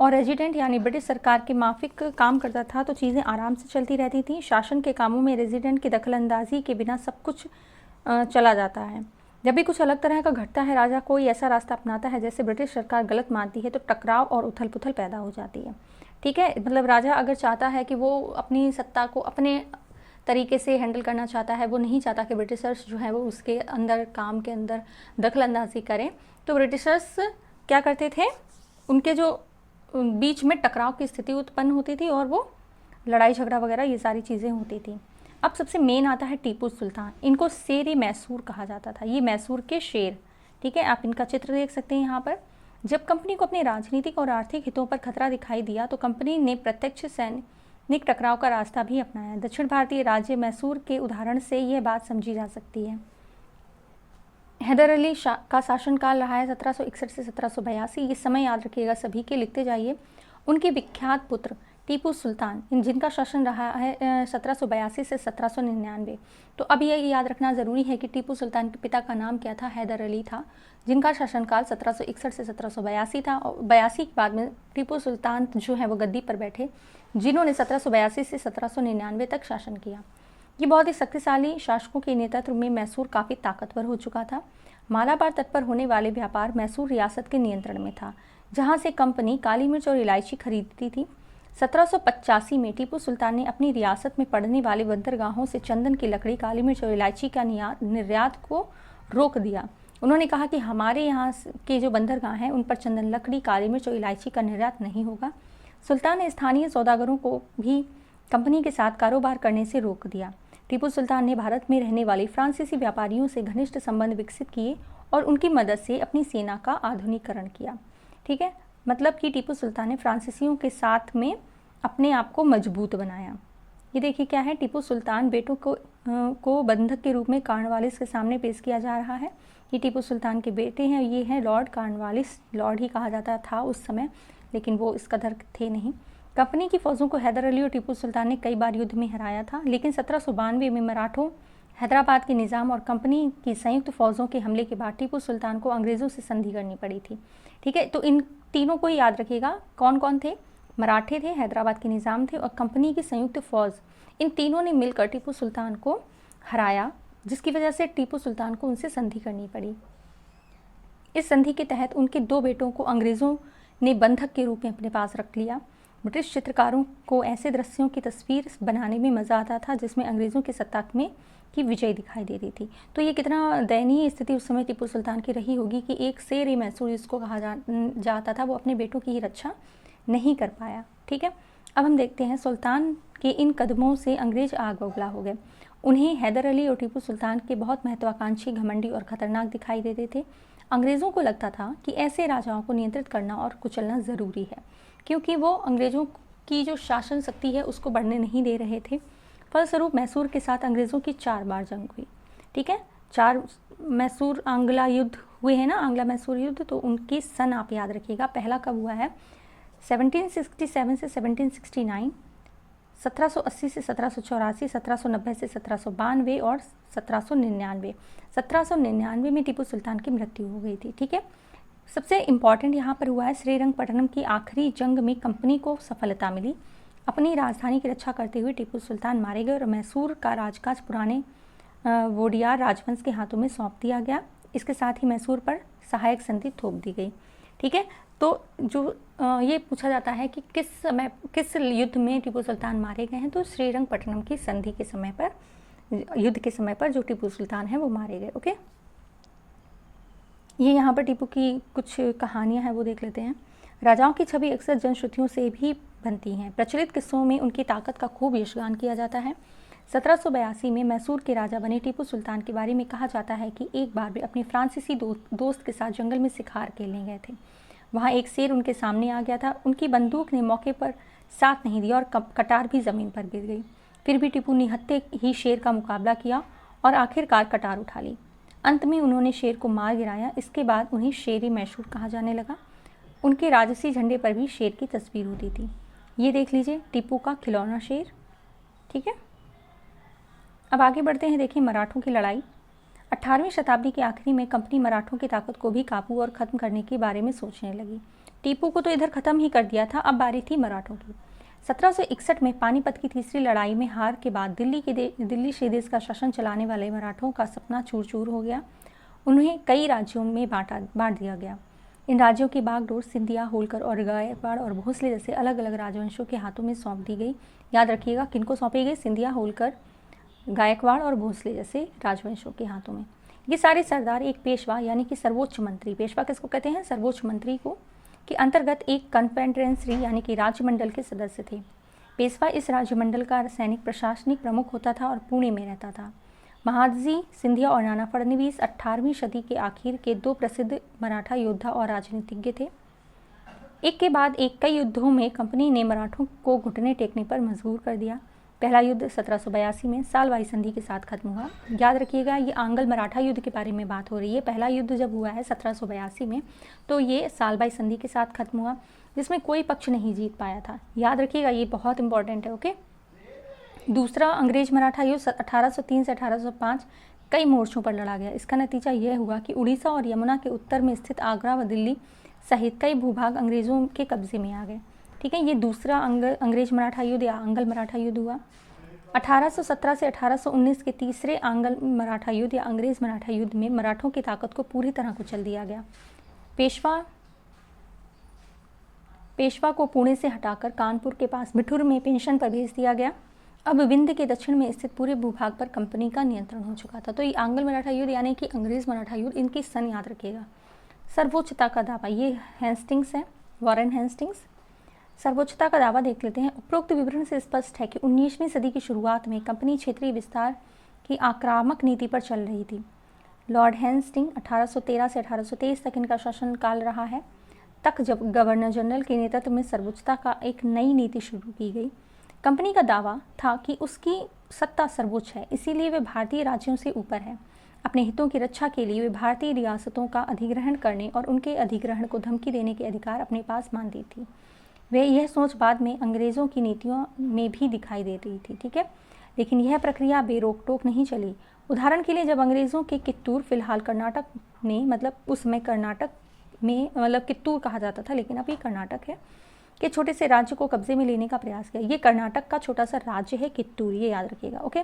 और रेजिडेंट यानी ब्रिटिश सरकार के माफिक काम करता था तो चीज़ें आराम से चलती रहती थी। शासन के कामों में रेजिडेंट की दखलंदाजी के बिना सब कुछ चला जाता है। जब भी कुछ अलग तरह का घटता है, राजा कोई ऐसा रास्ता अपनाता है जैसे ब्रिटिश सरकार गलत मानती है, तो टकराव और उथल पुथल पैदा हो जाती है। ठीक है, मतलब राजा अगर चाहता है कि वो अपनी सत्ता को अपने तरीके से हैंडल करना चाहता है, वो नहीं चाहता कि ब्रिटिशर्स जो है वो उसके अंदर काम के अंदर दखलंदाजी करें, तो ब्रिटिशर्स क्या करते थे, उनके जो बीच में टकराव की स्थिति उत्पन्न होती थी और वो लड़ाई झगड़ा वगैरह ये सारी चीज़ें होती थी। अब सबसे मेन आता है टीपू सुल्तान। इनको शेर मैसूर कहा जाता था, ये मैसूर के शेर। ठीक है, आप इनका चित्र देख सकते हैं यहाँ पर। जब कंपनी को अपने राजनीतिक और आर्थिक हितों पर खतरा दिखाई दिया तो कंपनी ने प्रत्यक्ष सैनिक टकराव का रास्ता भी अपनाया। दक्षिण भारतीय राज्य मैसूर के उदाहरण से यह बात समझी जा सकती है। हैदर अली का शासनकाल रहा है 1761 से 1782। ये समय याद रखिएगा सभी के, लिखते जाइए। उनके विख्यात पुत्र टीपू सुल्तान, जिनका शासन रहा है 1782 से 1799। तो अब ये याद रखना ज़रूरी है कि टीपू सुल्तान के पिता का नाम क्या था, हैदर अली था, जिनका शासनकाल 1761 से 1782 था। और 82 के बाद में टीपू सुल्तान जो है वो गद्दी पर बैठे, जिन्होंने 1782 से 1799 तक शासन किया। ये बहुत ही शक्तिशाली शासकों के नेतृत्व में मैसूर काफ़ी ताकतवर हो चुका था। मालाबार तट पर होने वाले व्यापार मैसूर रियासत के नियंत्रण में था, जहाँ से कंपनी काली मिर्च और इलायची खरीदती थी। 1785 में टीपू सुल्तान ने अपनी रियासत में पड़ने वाले बंदरगाहों से चंदन की लकड़ी, काली मिर्च और इलायची का निर्यात को रोक दिया। उन्होंने कहा कि हमारे यहाँ के जो बंदरगाह हैं उन पर चंदन लकड़ी, काली मिर्च और इलायची का निर्यात नहीं होगा। सुल्तान ने स्थानीय सौदागरों को भी कंपनी के साथ कारोबार करने से रोक दिया। टीपू सुल्तान ने भारत में रहने वाले फ्रांसीसी व्यापारियों से घनिष्ठ संबंध विकसित किए और उनकी मदद से अपनी सेना का आधुनिकीकरण किया। ठीक है, मतलब कि टीपू सुल्तान ने फ्रांसीसियों के साथ में अपने आप को मजबूत बनाया। ये देखिए क्या है, टीपू सुल्तान बेटों को बंधक के रूप में कॉर्नवालिस के सामने पेश किया जा रहा है। ये टीपू सुल्तान के बेटे हैं, ये हैं लॉर्ड कॉर्नवालिस। लॉर्ड ही कहा जाता था उस समय, लेकिन वो इस कदर थे नहीं। कंपनी की फ़ौजों को हैदर अली और टीपू सुल्तान ने कई बार युद्ध में हराया था, लेकिन 1792 में मराठों, हैदराबाद के निज़ाम और कंपनी की संयुक्त फ़ौजों के हमले के बाद टीपू सुल्तान को अंग्रेज़ों से संधि करनी पड़ी थी। ठीक है, तो इन तीनों को याद रखिएगा, कौन कौन थे, मराठे थे, हैदराबाद के निज़ाम थे और कंपनी की संयुक्त फ़ौज। इन तीनों ने मिलकर टीपू सुल्तान को हराया, जिसकी वजह से टीपू सुल्तान को उनसे संधि करनी पड़ी। इस संधि के तहत उनके 2 बेटों को अंग्रेज़ों ने बंधक के रूप में अपने पास रख लिया। ब्रिटिश चित्रकारों को ऐसे दृश्यों की तस्वीर बनाने में मज़ा आता था जिसमें अंग्रेज़ों की सत्ता में की विजय दिखाई दे रही थी। तो ये कितना दयनीय स्थिति उस समय टीपू सुल्तान की रही होगी कि एक शेर मैसूर जिसको कहा जाता था, वो अपने बेटों की ही रक्षा नहीं कर पाया। ठीक है, अब हम देखते हैं सुल्तान के इन कदमों से अंग्रेज आग बबूला हो गए। उन्हें हैदर अली और टीपू सुल्तान के बहुत महत्वाकांक्षी, घमंडी और ख़तरनाक दिखाई देते थे। अंग्रेज़ों को लगता था कि ऐसे राजाओं को नियंत्रित करना और कुचलना ज़रूरी है, क्योंकि वो अंग्रेज़ों की जो शासन शक्ति है उसको बढ़ने नहीं दे रहे थे। फलस्वरूप मैसूर के साथ अंग्रेज़ों की 4 बार जंग हुई। ठीक है, 4 मैसूर आंग्ला युद्ध हुए हैं ना, आंग्ला मैसूर युद्ध। तो उनकी सन आप याद रखिएगा। पहला कब हुआ है, 1767 से 1769, 1780 से 1784, 1790 से 1792 और 1799। 1799 में टीपू सुल्तान की मृत्यु हो गई थी। ठीक है, सबसे इम्पॉर्टेंट यहाँ पर हुआ है श्रीरंगपट्टनम की आखिरी जंग में कंपनी को सफलता मिली। अपनी राजधानी की रक्षा करते हुए टीपू सुल्तान मारे गए और मैसूर का राजकाज पुराने वोडियार राजवंश के हाथों में सौंप दिया गया। इसके साथ ही मैसूर पर सहायक संधि थोप दी गई। ठीक है, तो जो ये पूछा जाता है कि किस युद्ध में टीपू सुल्तान मारे गए हैं, तो श्रीरंगपट्टनम की संधि के समय पर, युद्ध के समय पर जो टीपू सुल्तान हैं वो मारे गए। ओके, ये यहाँ पर टीपू की कुछ कहानियाँ हैं वो देख लेते हैं। राजाओं की छवि अक्सर जनश्रुतियों से भी बनती हैं। प्रचलित किस्सों में उनकी ताकत का खूब यशगान किया जाता है। 1782 में मैसूर के राजा बने टीपू सुल्तान के बारे में कहा जाता है कि एक बार वे अपने फ्रांसीसी दोस्त के साथ जंगल में शिकार खेलने गए थे। वहाँ एक शेर उनके सामने आ गया था। उनकी बंदूक ने मौके पर साथ नहीं दिया और कटार भी ज़मीन पर गिर गई। फिर भी टीपू निहत्थे ही शेर का मुकाबला किया और आखिरकार कटार उठा ली। अंत में उन्होंने शेर को मार गिराया। इसके बाद उन्हें शेर-ए मैसूर कहा जाने लगा। उनके राजसी झंडे पर भी शेर की तस्वीर होती थी। ये देख लीजिए टीपू का खिलौना शेर। ठीक है, अब आगे बढ़ते हैं। देखिए मराठों की लड़ाई। 18वीं शताब्दी के आखिरी में कंपनी मराठों की ताकत को भी काबू और ख़त्म करने के बारे में सोचने लगी। टीपू को तो इधर ख़त्म ही कर दिया था, अब बारी थी मराठों की। 1761 में पानीपत की तीसरी लड़ाई में हार के बाद दिल्ली से देश का शासन चलाने वाले मराठों का सपना चूर चूर हो गया। उन्हें कई राज्यों में बांट दिया गया। इन राज्यों की बागडोर सिंधिया, होलकर और गायकवाड़ और भोसले जैसे अलग अलग राजवंशों के हाथों में सौंप दी गई। याद रखिएगा किनको सौंपी गई? सिंधिया, होलकर, गायकवाड़ और भोसले जैसे राजवंशों के हाथों में। ये सारे सरदार एक पेशवा यानी कि सर्वोच्च मंत्री, पेशवा किसको कहते हैं? सर्वोच्च मंत्री को, के अंतर्गत एक कन्फेडरेंसी यानी कि राज्यमंडल के सदस्य थे। पेशवा इस राज्यमंडल का सैनिक प्रशासनिक प्रमुख होता था और पुणे में रहता था। महादजी सिंधिया और नाना फडणवीस 18वीं सदी के आखिर के दो प्रसिद्ध मराठा योद्धा और राजनीतिज्ञ थे। एक के बाद एक कई युद्धों में कंपनी ने मराठों को घुटने टेकने पर मजबूर कर दिया। पहला युद्ध 1782 में सालबाई संधि के साथ खत्म हुआ। याद रखिएगा ये आंग्ल मराठा युद्ध के बारे में बात हो रही है। पहला युद्ध जब हुआ है 1782 में, तो ये सालबाई संधि के साथ खत्म हुआ, जिसमें कोई पक्ष नहीं जीत पाया था। याद रखिएगा ये बहुत इंपॉर्टेंट है। ओके, दूसरा अंग्रेज मराठा युद्ध 1803 से 1805 कई मोर्चों पर लड़ा गया। इसका नतीजा यह हुआ कि उड़ीसा और यमुना के उत्तर में स्थित आगरा व दिल्ली सहित कई भूभाग अंग्रेजों के कब्जे में आ गए। ठीक है, ये दूसरा अंग्रेज मराठा युद्ध या आंग्ल मराठा युद्ध हुआ। 1817 से 1819 के तीसरे आंग्ल मराठा युद्ध या अंग्रेज मराठा युद्ध में मराठों की ताकत को पूरी तरह कुचल दिया गया। पेशवा को पुणे से हटाकर कानपुर के पास बिठूर में पेंशन पर भेज दिया गया। अब विंध्य के दक्षिण में स्थित पूरे भूभाग पर कंपनी का नियंत्रण हो चुका था। तो ये आंग्ल मराठा युद्ध यानी कि अंग्रेज मराठा युद्ध, इनकी सन याद रखिएगा। सर्वोच्चता का दावा, ये हेस्टिंग्स है, वॉरेन हेस्टिंग्स। सर्वोच्चता का दावा देख लेते हैं। उपरोक्त विवरण से स्पष्ट है कि 19वीं सदी की शुरुआत में कंपनी क्षेत्रीय विस्तार की आक्रामक नीति पर चल रही थी। लॉर्ड हेस्टिंग 1813 से 1823 तक इनका शासनकाल रहा है, तक जब गवर्नर जनरल के नेतृत्व में सर्वोच्चता का एक नई नीति शुरू की गई। कंपनी का दावा था कि उसकी सत्ता सर्वोच्च है, इसीलिए वे भारतीय राज्यों से ऊपर है। अपने हितों की रक्षा के लिए वे भारतीय रियासतों का अधिग्रहण करने और उनके अधिग्रहण को धमकी देने के अधिकार अपने पास मानती थी। वे यह सोच बाद में अंग्रेज़ों की नीतियों में भी दिखाई दे रही थी। ठीक है, लेकिन यह प्रक्रिया बेरोक टोक नहीं चली। उदाहरण के लिए जब अंग्रेज़ों के कित्तूर, फिलहाल कर्नाटक में, मतलब उस समय कर्नाटक में, मतलब कित्तूर कहा जाता था लेकिन अब ये कर्नाटक है, के छोटे से राज्य को कब्जे में लेने का प्रयास किया। ये कर्नाटक का छोटा सा राज्य है कित्तूर, ये याद रखिएगा। ओके,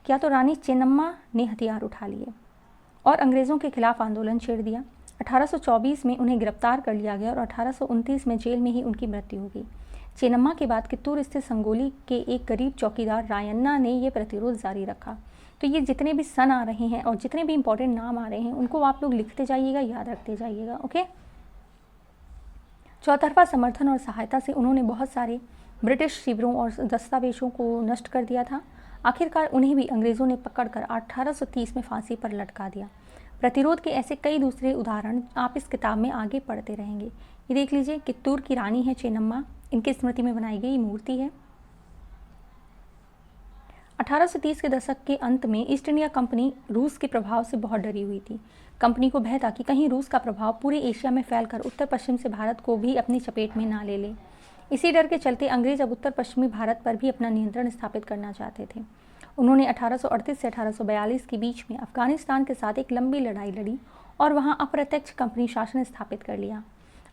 क्या तो रानी चेन्नम्मा ने हथियार उठा लिए और अंग्रेज़ों के खिलाफ आंदोलन छेड़ दिया। 1824 में उन्हें गिरफ्तार कर लिया गया और 1829 में जेल में ही उनकी मृत्यु हो गई। चेन्नम्मा के बाद कित्तूर स्थित संगोली के एक गरीब चौकीदार रायन्ना ने यह प्रतिरोध जारी रखा। तो ये जितने भी सन आ रहे हैं और जितने भी इंपॉर्टेंट नाम आ रहे हैं उनको आप लोग लिखते जाइएगा, याद रखते जाइएगा। ओके, चौतरफा समर्थन और सहायता से उन्होंने बहुत सारे ब्रिटिश शिविरों और दस्तावेजों को नष्ट कर दिया था। आखिरकार उन्हें भी अंग्रेज़ों ने पकड़कर 1830 में फांसी पर लटका दिया। प्रतिरोध के ऐसे कई दूसरे उदाहरण आप इस किताब में आगे पढ़ते रहेंगे। ये देख लीजिए, कित्तूर की रानी है चेन्नम्मा, इनकी स्मृति में बनाई गई मूर्ति है। 1830 के दशक के अंत में ईस्ट इंडिया कंपनी रूस के प्रभाव से बहुत डरी हुई थी। कंपनी को भय था कि कहीं रूस का प्रभाव पूरे एशिया में फैलकर उत्तर पश्चिम से भारत को भी अपनी चपेट में ना ले ले। इसी डर के चलते अंग्रेज अब उत्तर पश्चिमी भारत पर भी अपना नियंत्रण स्थापित करना चाहते थे। उन्होंने 1838 से 1842 के बीच में अफगानिस्तान के साथ एक लंबी लड़ाई लड़ी और वहां अप्रत्यक्ष कंपनी शासन स्थापित कर लिया।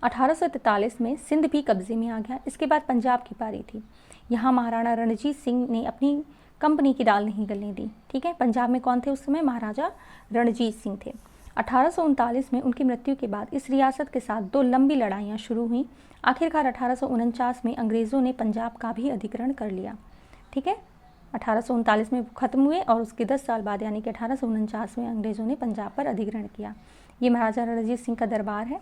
1843 में सिंध भी कब्जे में आ गया। इसके बाद पंजाब की पारी थी। यहाँ महाराणा रणजीत सिंह ने अपनी कंपनी की दाल नहीं गलने दी। ठीक है, पंजाब में कौन थे उस समय? महाराजा रणजीत सिंह थे। 1839 में उनकी मृत्यु के बाद इस रियासत के साथ दो लंबी लड़ाइयाँ शुरू हुई। आखिरकार 1849 में अंग्रेज़ों ने पंजाब का भी अधिग्रहण कर लिया। ठीक है, 1839 में ख़त्म हुए और उसके 10 साल बाद यानी कि 1849 में अंग्रेज़ों ने पंजाब पर अधिग्रहण किया। ये महाराजा रणजीत सिंह का दरबार है।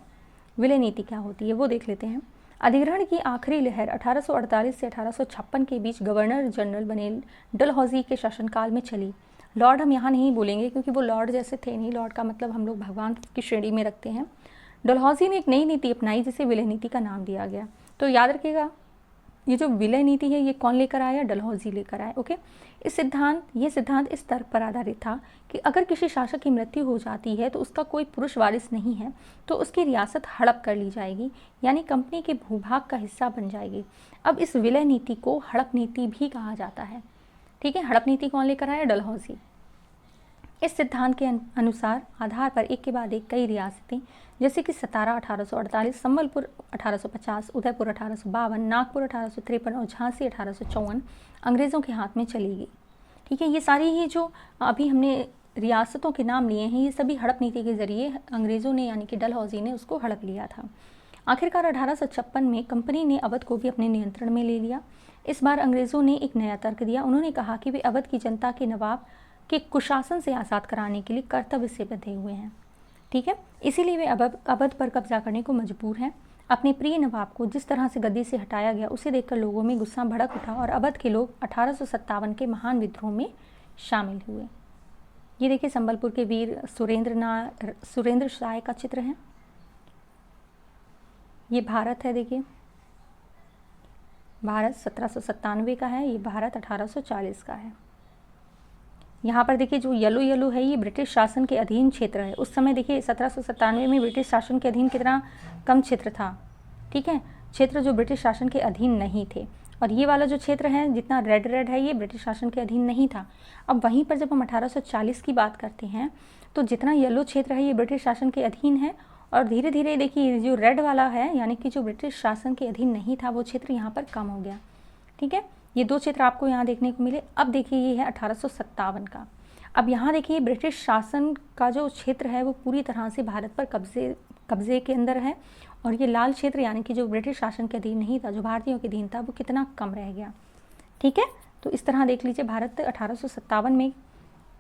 विलय नीति क्या होती है वो देख लेते हैं। अधिग्रहण की आखिरी लहर 1848 से 1856 के बीच गवर्नर जनरल बने डलहौजी के शासनकाल में चली। लॉर्ड हम यहाँ नहीं बोलेंगे क्योंकि वो लॉर्ड जैसे थे नहीं, लॉर्ड का मतलब हम लोग भगवान की श्रेणी में रखते हैं। डलहौजी ने एक नई नीति अपनाई जिसे विलय नीति का नाम दिया गया। तो याद रखिएगा, ये जो विलय नीति है ये कौन लेकर आया? डलहौजी लेकर आया। ओके, ये सिद्धांत इस तर्क पर आधारित था कि अगर किसी शासक की मृत्यु हो जाती है तो उसका कोई पुरुष वारिस नहीं है तो उसकी रियासत हड़प कर ली जाएगी, यानी कंपनी के भूभाग का हिस्सा बन जाएगी। अब इस विलय नीति को हड़प नीति भी कहा जाता है। ठीक है, हड़प नीति कौन लेकर आया? डलहौजी। इस सिद्धांत के अनुसार आधार पर एक के बाद एक कई रियासतें जैसे कि सतारा 1848, संबलपुर 1850, उदयपुर 1852, नागपुर 1853 और झांसी 1854 अंग्रेज़ों के हाथ में चली गई। ठीक है, ये सारी ही जो अभी हमने रियासतों के नाम लिए हैं ये सभी हड़प नीति के जरिए अंग्रेज़ों ने यानी कि डलहौजी ने उसको हड़प लिया था। आखिरकार 1856 में कंपनी ने अवध को भी अपने नियंत्रण में ले लिया। इस बार अंग्रेज़ों ने एक नया तर्क दिया। उन्होंने कहा कि वे अवध की जनता के नवाब के कुशासन से आज़ाद कराने के लिए कर्तव्य से बंधे हुए हैं। ठीक है, इसीलिए वे अवध पर कब्जा करने को मजबूर हैं। अपने प्रिय नवाब को जिस तरह से गद्दी से हटाया गया उसे देखकर लोगों में गुस्सा भड़क उठा और अवध के लोग 1857 के महान विद्रोह में शामिल हुए। ये देखिए संबलपुर के वीर सुरेंद्र शाह का चित्र है। ये भारत है, देखिए भारत 1797 का है, ये भारत 1840 का है। यहाँ पर देखिए जो येलो है ये ब्रिटिश शासन के अधीन क्षेत्र है। उस समय देखिए 1797 में ब्रिटिश शासन के अधीन कितना कम क्षेत्र था। ठीक है, क्षेत्र जो ब्रिटिश शासन के अधीन नहीं थे। और ये वाला जो क्षेत्र है जितना रेड है ये ब्रिटिश शासन के अधीन नहीं था। अब वहीं पर जब हम 1840 की बात करते हैं तो जितना येलो क्षेत्र है ये ब्रिटिश शासन के अधीन है और धीरे धीरे देखिए जो रेड वाला है यानी कि जो ब्रिटिश शासन के अधीन नहीं था वो क्षेत्र यहाँ पर कम हो गया। ठीक है, ये दो क्षेत्र आपको यहाँ देखने को मिले। अब देखिए ये है 1857 का। अब यहाँ देखिए ब्रिटिश शासन का जो क्षेत्र है वो पूरी तरह से भारत पर कब्जे के अंदर है और ये लाल क्षेत्र यानी कि जो ब्रिटिश शासन के अधीन नहीं था, जो भारतीयों के अधीन था, वो कितना कम रह गया। ठीक है, तो इस तरह देख लीजिए भारत 1857 में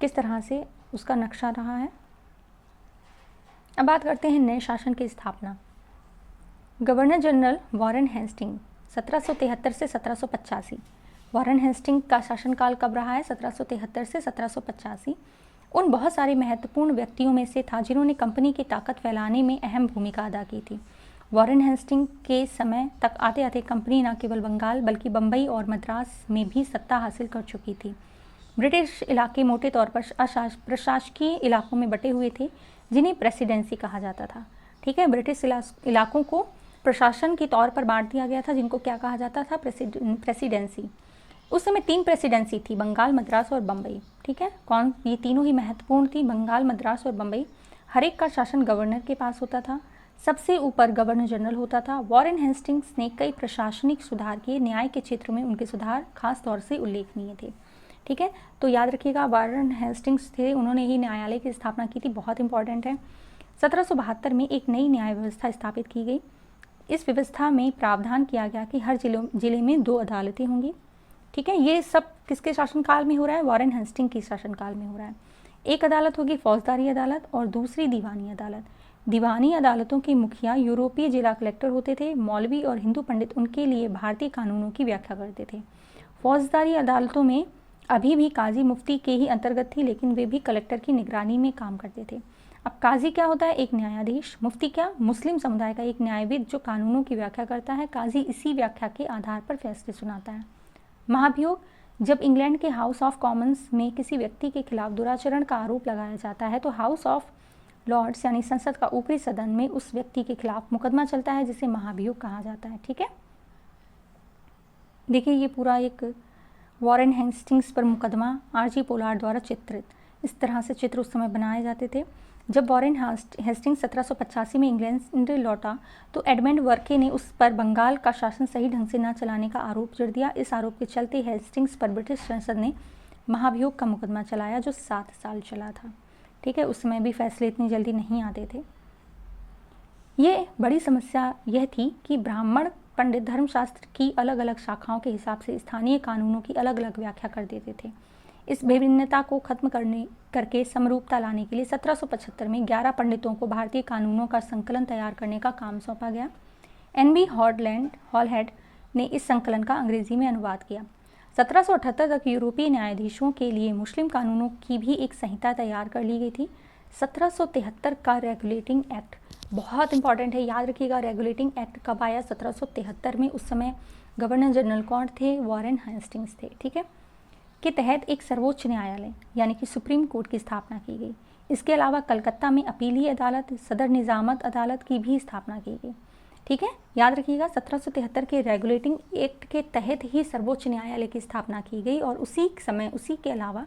किस तरह से उसका नक्शा रहा है। अब बात करते हैं नए शासन की स्थापना। गवर्नर जनरल वॉरेन हेस्टिंग 1773 से 1785। वॉरेन हेस्टिंग का शासनकाल कब रहा है? 1773 से 1785। उन बहुत सारे महत्वपूर्ण व्यक्तियों में से था जिन्होंने कंपनी की ताकत फैलाने में अहम भूमिका अदा की थी। वॉरेन हेस्टिंग के समय तक आते आते कंपनी न केवल बंगाल बल्कि बम्बई और मद्रास में भी सत्ता हासिल कर चुकी थी। ब्रिटिश इलाके मोटे तौर पर प्रशासकीय इलाकों में बटे हुए थे जिन्हें प्रेसिडेंसी कहा जाता था। ठीक है, ब्रिटिश इलाकों को प्रशासन के तौर पर बांट दिया गया था जिनको क्या कहा जाता था? प्रेसिडेंसी। उस समय 3 प्रेसिडेंसी थी, बंगाल, मद्रास और बम्बई। ठीक है, कौन? ये तीनों ही महत्वपूर्ण थी, बंगाल, मद्रास और बम्बई। हर एक का शासन गवर्नर के पास होता था। सबसे ऊपर गवर्नर जनरल होता था। वॉरेन हेस्टिंग्स ने कई प्रशासनिक सुधार किए। न्याय के क्षेत्र में उनके सुधार खास तौर से उल्लेखनीय थे। ठीक है, तो याद रखिएगा वॉरेन हेस्टिंग्स थे, उन्होंने ही न्यायालय की स्थापना की थी, बहुत इंपॉर्टेंट है। 1772 में एक नई न्याय व्यवस्था स्थापित की गई। इस व्यवस्था में प्रावधान किया गया कि हर जिले में 2 अदालतें होंगी। ठीक है, ये सब किसके शासनकाल में हो रहा है? वॉरेन हेस्टिंग की शासनकाल में हो रहा है। एक अदालत होगी फौजदारी अदालत और दूसरी दीवानी अदालत। दीवानी अदालतों के मुखिया यूरोपीय जिला कलेक्टर होते थे। मौलवी और हिंदू पंडित उनके लिए भारतीय कानूनों की व्याख्या करते थे। फौजदारी अदालतों में अभी भी काजी मुफ्ती के ही अंतर्गत थी, लेकिन वे भी कलेक्टर की निगरानी में काम करते थे। अब काजी क्या होता है? एक न्यायाधीश। मुफ्ती क्या? मुस्लिम समुदाय का एक न्यायविद जो कानूनों की व्याख्या करता है। काजी इसी व्याख्या के आधार पर फैसले सुनाता है। महाभियोग, जब इंग्लैंड के हाउस ऑफ कॉमन्स में किसी व्यक्ति के खिलाफ दुराचरण का आरोप लगाया जाता है तो हाउस ऑफ लॉर्ड्स यानी संसद का ऊपरी सदन में उस व्यक्ति के खिलाफ मुकदमा चलता है जिसे महाभियोग कहा जाता है। ठीक है, देखिए ये पूरा एक वॉरेन हेस्टिंग्स पर मुकदमा आरजी पोलार्ड द्वारा चित्रित, इस तरह से चित्र उस समय बनाए जाते थे। जब वॉरेन हेस्टिंग्स 1785 में इंग्लैंड लौटा तो एडमंड वर्के ने उस पर बंगाल का शासन सही ढंग से न चलाने का आरोप जड़ दिया। इस आरोप के चलते हेस्टिंग्स पर ब्रिटिश संसद ने महाभियोग का मुकदमा चलाया जो 7 साल चला था। ठीक है, उस समय भी फैसले इतनी जल्दी नहीं आते थे। ये बड़ी समस्या यह थी कि ब्राह्मण पंडित धर्मशास्त्र की अलग अलग शाखाओं के हिसाब से स्थानीय कानूनों की अलग अलग व्याख्या कर देते थे। इस विभिन्नता को खत्म करके समरूपता लाने के लिए 1775 में 11 पंडितों को भारतीय कानूनों का संकलन तैयार करने का काम सौंपा गया। NB हॉलहेड ने इस संकलन का अंग्रेजी में अनुवाद किया। 1778 तक यूरोपीय न्यायाधीशों के लिए मुस्लिम कानूनों की भी एक संहिता तैयार कर ली गई थी। 1773 का रेगुलेटिंग एक्ट बहुत इंपॉर्टेंट है, याद रखिएगा। रेगुलेटिंग एक्ट कब आया? 1773 में। उस समय गवर्नर जनरल कौन थे? वॉरेन हेस्टिंग्स थे, ठीक है। के तहत एक सर्वोच्च न्यायालय यानी कि सुप्रीम कोर्ट की स्थापना की गई। इसके अलावा कलकत्ता में अपीलीय अदालत, सदर निजामत अदालत की भी स्थापना की गई, ठीक है। याद रखिएगा 1773 के रेगुलेटिंग एक्ट के तहत ही सर्वोच्च न्यायालय की स्थापना की गई और उसी के अलावा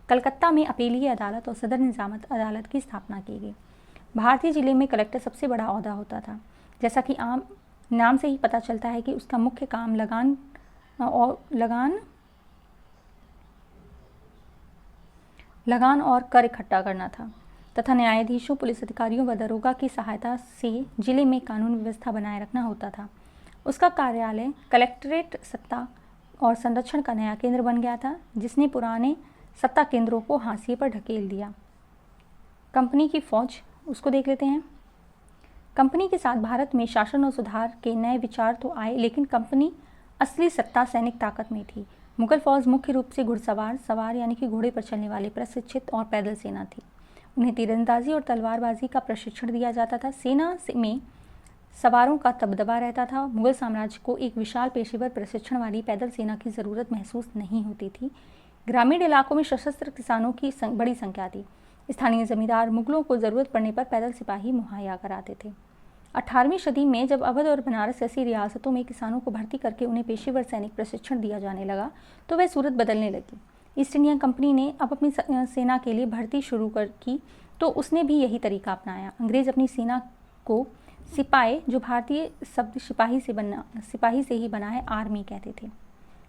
कलकत्ता में अपीलीय अदालत और सदर निजामत अदालत की स्थापना की गई। भारतीय जिले में कलेक्टर सबसे बड़ा ओहदा होता था। जैसा कि आम नाम से ही पता चलता है कि उसका मुख्य काम लगान और कर इकट्ठा करना था तथा न्यायाधीशों, पुलिस अधिकारियों व दरोगा की सहायता से जिले में कानून व्यवस्था बनाए रखना होता था। उसका कार्यालय कलेक्ट्रेट सत्ता और संरक्षण का नया केंद्र बन गया था, जिसने पुराने सत्ता केंद्रों को हाशिए पर ढकेल दिया। कंपनी की फौज, उसको देख लेते हैं। कंपनी के साथ भारत में शासन और सुधार के नए विचार तो आए, लेकिन कंपनी असली सत्ता सैनिक ताकत में थी। मुगल फौज मुख्य रूप से सवार यानी कि घोड़े पर चलने वाले प्रशिक्षित और पैदल सेना थी। उन्हें तीरंदाजी और तलवारबाजी का प्रशिक्षण दिया जाता था। सेना में सवारों का दबदबा रहता था। मुगल साम्राज्य को एक विशाल पेशेवर प्रशिक्षण वाली पैदल सेना की ज़रूरत महसूस नहीं होती थी। ग्रामीण इलाकों में सशस्त्र किसानों की बड़ी संख्या थी। स्थानीय जमींदार मुगलों को ज़रूरत पड़ने पर पैदल सिपाही मुहैया कराते थे। 18वीं सदी में जब अवध और बनारस जैसी रियासतों में किसानों को भर्ती करके उन्हें पेशेवर सैनिक प्रशिक्षण दिया जाने लगा तो वह सूरत बदलने लगी। ईस्ट इंडिया कंपनी ने अब अपनी सेना के लिए भर्ती शुरू की तो उसने भी यही तरीका अपनाया। अंग्रेज अपनी सेना को सिपाही, जो भारतीय शब्द सिपाही से ही बना है, आर्मी कहते थे,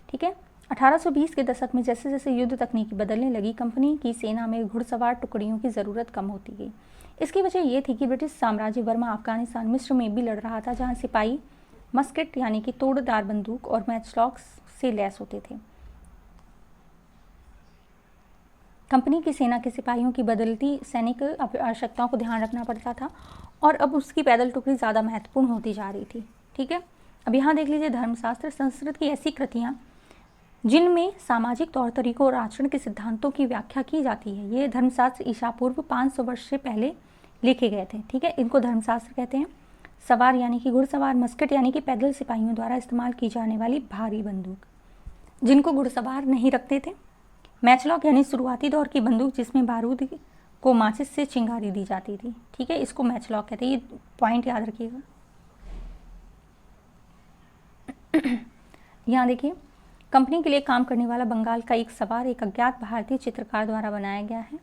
ठीक है। 1820 के दशक में जैसे जैसे युद्ध तकनीकी बदलने लगी, कंपनी की सेना में घुड़सवार टुकड़ियों की ज़रूरत कम होती गई। इसकी वजह यह थी कि ब्रिटिश साम्राज्य बर्मा, अफगानिस्तान, मिस्र में भी लड़ रहा था, जहां सिपाही मस्केट यानी कि तोड़दार बंदूक और मैचलॉक्स से लैस होते थे। कंपनी की सेना के सिपाहियों की बदलती सैनिक आवश्यकताओं को ध्यान रखना पड़ता था और अब उसकी पैदल टुकड़ी ज़्यादा महत्वपूर्ण होती जा रही थी, ठीक है। अब यहाँ देख लीजिए, धर्मशास्त्र संस्कृत की ऐसी कृतियाँ जिनमें सामाजिक तौर तरीकों और आचरण के सिद्धांतों की व्याख्या की जाती है। ये धर्मशास्त्र ईसा पूर्व 500 वर्ष से पहले लिखे गए थे, ठीक है। इनको धर्मशास्त्र कहते हैं। सवार यानी कि घुड़सवार, मस्केट यानी कि पैदल सिपाहियों द्वारा इस्तेमाल की जाने वाली भारी बंदूक जिनको घुड़सवार नहीं रखते थे। मैचलॉक यानी शुरुआती दौर की बंदूक जिसमें बारूद को माचिस से चिंगारी दी जाती थी, ठीक है, इसको मैचलॉक कहते हैं। ये पॉइंट याद रखिएगा। यहाँ देखिए, कंपनी के लिए काम करने वाला बंगाल का एक सवार एक अज्ञात भारतीय चित्रकार द्वारा बनाया गया है।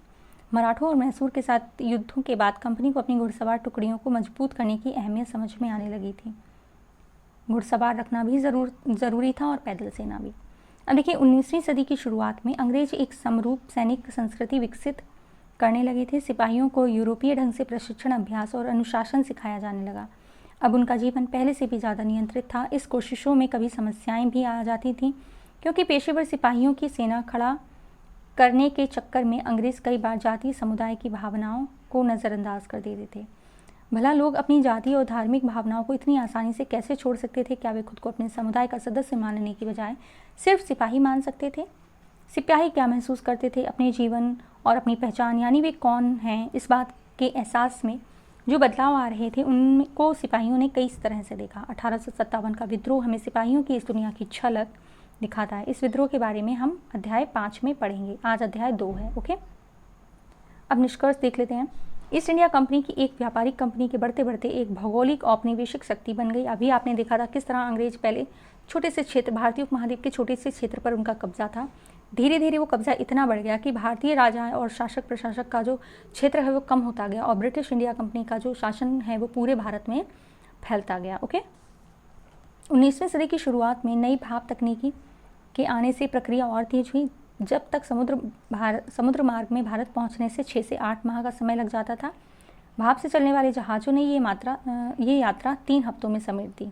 मराठों और मैसूर के साथ युद्धों के बाद कंपनी को अपनी घुड़सवार टुकड़ियों को मजबूत करने की अहमियत समझ में आने लगी थी। घुड़सवार रखना भी ज़रूरी था और पैदल सेना भी। अब देखिए, 19वीं सदी की शुरुआत में अंग्रेज एक समरूप सैनिक संस्कृति विकसित करने लगे थे। सिपाहियों को यूरोपीय ढंग से प्रशिक्षण, अभ्यास और अनुशासन सिखाया जाने लगा। अब उनका जीवन पहले से भी ज़्यादा नियंत्रित था। इस कोशिशों में कभी समस्याएं भी आ जाती थीं, क्योंकि पेशेवर सिपाहियों की सेना खड़ा करने के चक्कर में अंग्रेज कई बार जातीय समुदाय की भावनाओं को नज़रअंदाज कर देते थे। भला लोग अपनी जातीय और धार्मिक भावनाओं को इतनी आसानी से कैसे छोड़ सकते थे? क्या वे खुद को अपने समुदाय का सदस्य मानने की बजाय सिर्फ सिपाही मान सकते थे? सिपाही क्या महसूस करते थे? अपने जीवन और अपनी पहचान यानी वे कौन हैं, इस बात के एहसास में जो बदलाव आ रहे थे, उनको सिपाहियों ने कई तरह से देखा। 1857 का विद्रोह हमें सिपाहियों की इस दुनिया की झलक दिखाता है। इस विद्रोह के बारे में हम अध्याय 5 में पढ़ेंगे। आज अध्याय 2 है, ओके। अब निष्कर्ष देख लेते हैं। ईस्ट इंडिया कंपनी की एक व्यापारिक कंपनी के बढ़ते बढ़ते एक भौगोलिक औपनिवेशिक शक्ति बन गई। अभी आपने देखा था किस तरह अंग्रेज पहले छोटे से क्षेत्र, भारतीय उपमहाद्वीप के छोटे से क्षेत्र पर उनका कब्जा था। धीरे धीरे वो कब्जा इतना बढ़ गया कि भारतीय राजा और शासक प्रशासक का जो क्षेत्र है वो कम होता गया और ब्रिटिश इंडिया कंपनी का जो शासन है वो पूरे भारत में फैलता गया, ओके। 19वीं सदी की शुरुआत में नई भाप तकनीकी के आने से प्रक्रिया और तेज हुई। जब तक समुद्र मार्ग में भारत पहुंचने से 6 से 8 माह का समय लग जाता था, भाप से चलने वाले जहाज़ों ने ये यात्रा 3 हफ्तों में समेट दी।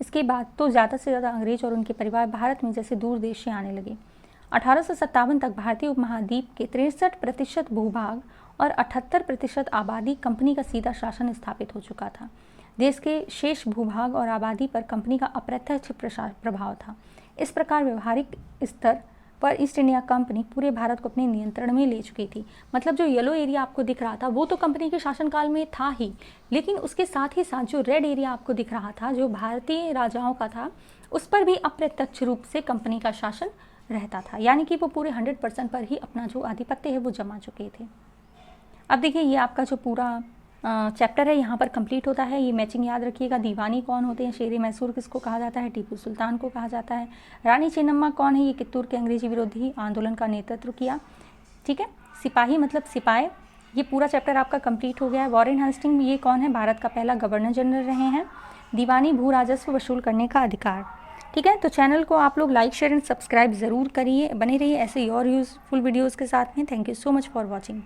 इसके बाद तो ज़्यादा से ज़्यादा अंग्रेज और उनके परिवार भारत में जैसे दूर देश से आने लगे। 1857 तक भारतीय उपमहाद्वीप के 63% भूभाग और 78% आबादी कंपनी का सीधा शासन स्थापित हो चुका था। देश के शेष भूभाग और आबादी पर कंपनी का अप्रत्यक्ष प्रभाव था। इस प्रकार व्यवहारिक स्तर पर ईस्ट इंडिया कंपनी पूरे भारत को अपने नियंत्रण में ले चुकी थी। मतलब जो येलो एरिया आपको दिख रहा था वो तो कंपनी के शासनकाल में था ही, लेकिन उसके साथ ही साथ जो रेड एरिया आपको दिख रहा था जो भारतीय राजाओं का था, उस पर भी अप्रत्यक्ष रूप से कंपनी का शासन रहता था, यानी कि वो पूरे 100% पर ही अपना जो आधिपत्य है वो जमा चुके थे। अब देखिए ये आपका जो पूरा चैप्टर है यहाँ पर कंप्लीट होता है। ये मैचिंग याद रखिएगा। दीवानी कौन होते हैं, शेर मैसूर किसको कहा जाता है, टीपू सुल्तान को कहा जाता है। रानी चेन्नम्मा कौन है, ये कित्तूर के अंग्रेजी विरोधी आंदोलन का नेतृत्व किया। ठीक है। सिपाही मतलब सिपाही, ये पूरा चैप्टर आपका कंप्लीट हो गया है। वॉरेन हेस्टिंग ये कौन है, भारत का पहला गवर्नर जनरल रहे हैं। दीवानी भू राजस्व वसूल करने का अधिकार। ठीक है। तो चैनल को आप लोग लाइक शेयर एंड सब्सक्राइब ज़रूर करिए, बने रहिए ऐसे ही और यूज़फुल वीडियोज़ के साथ में। Thank you so much for watching.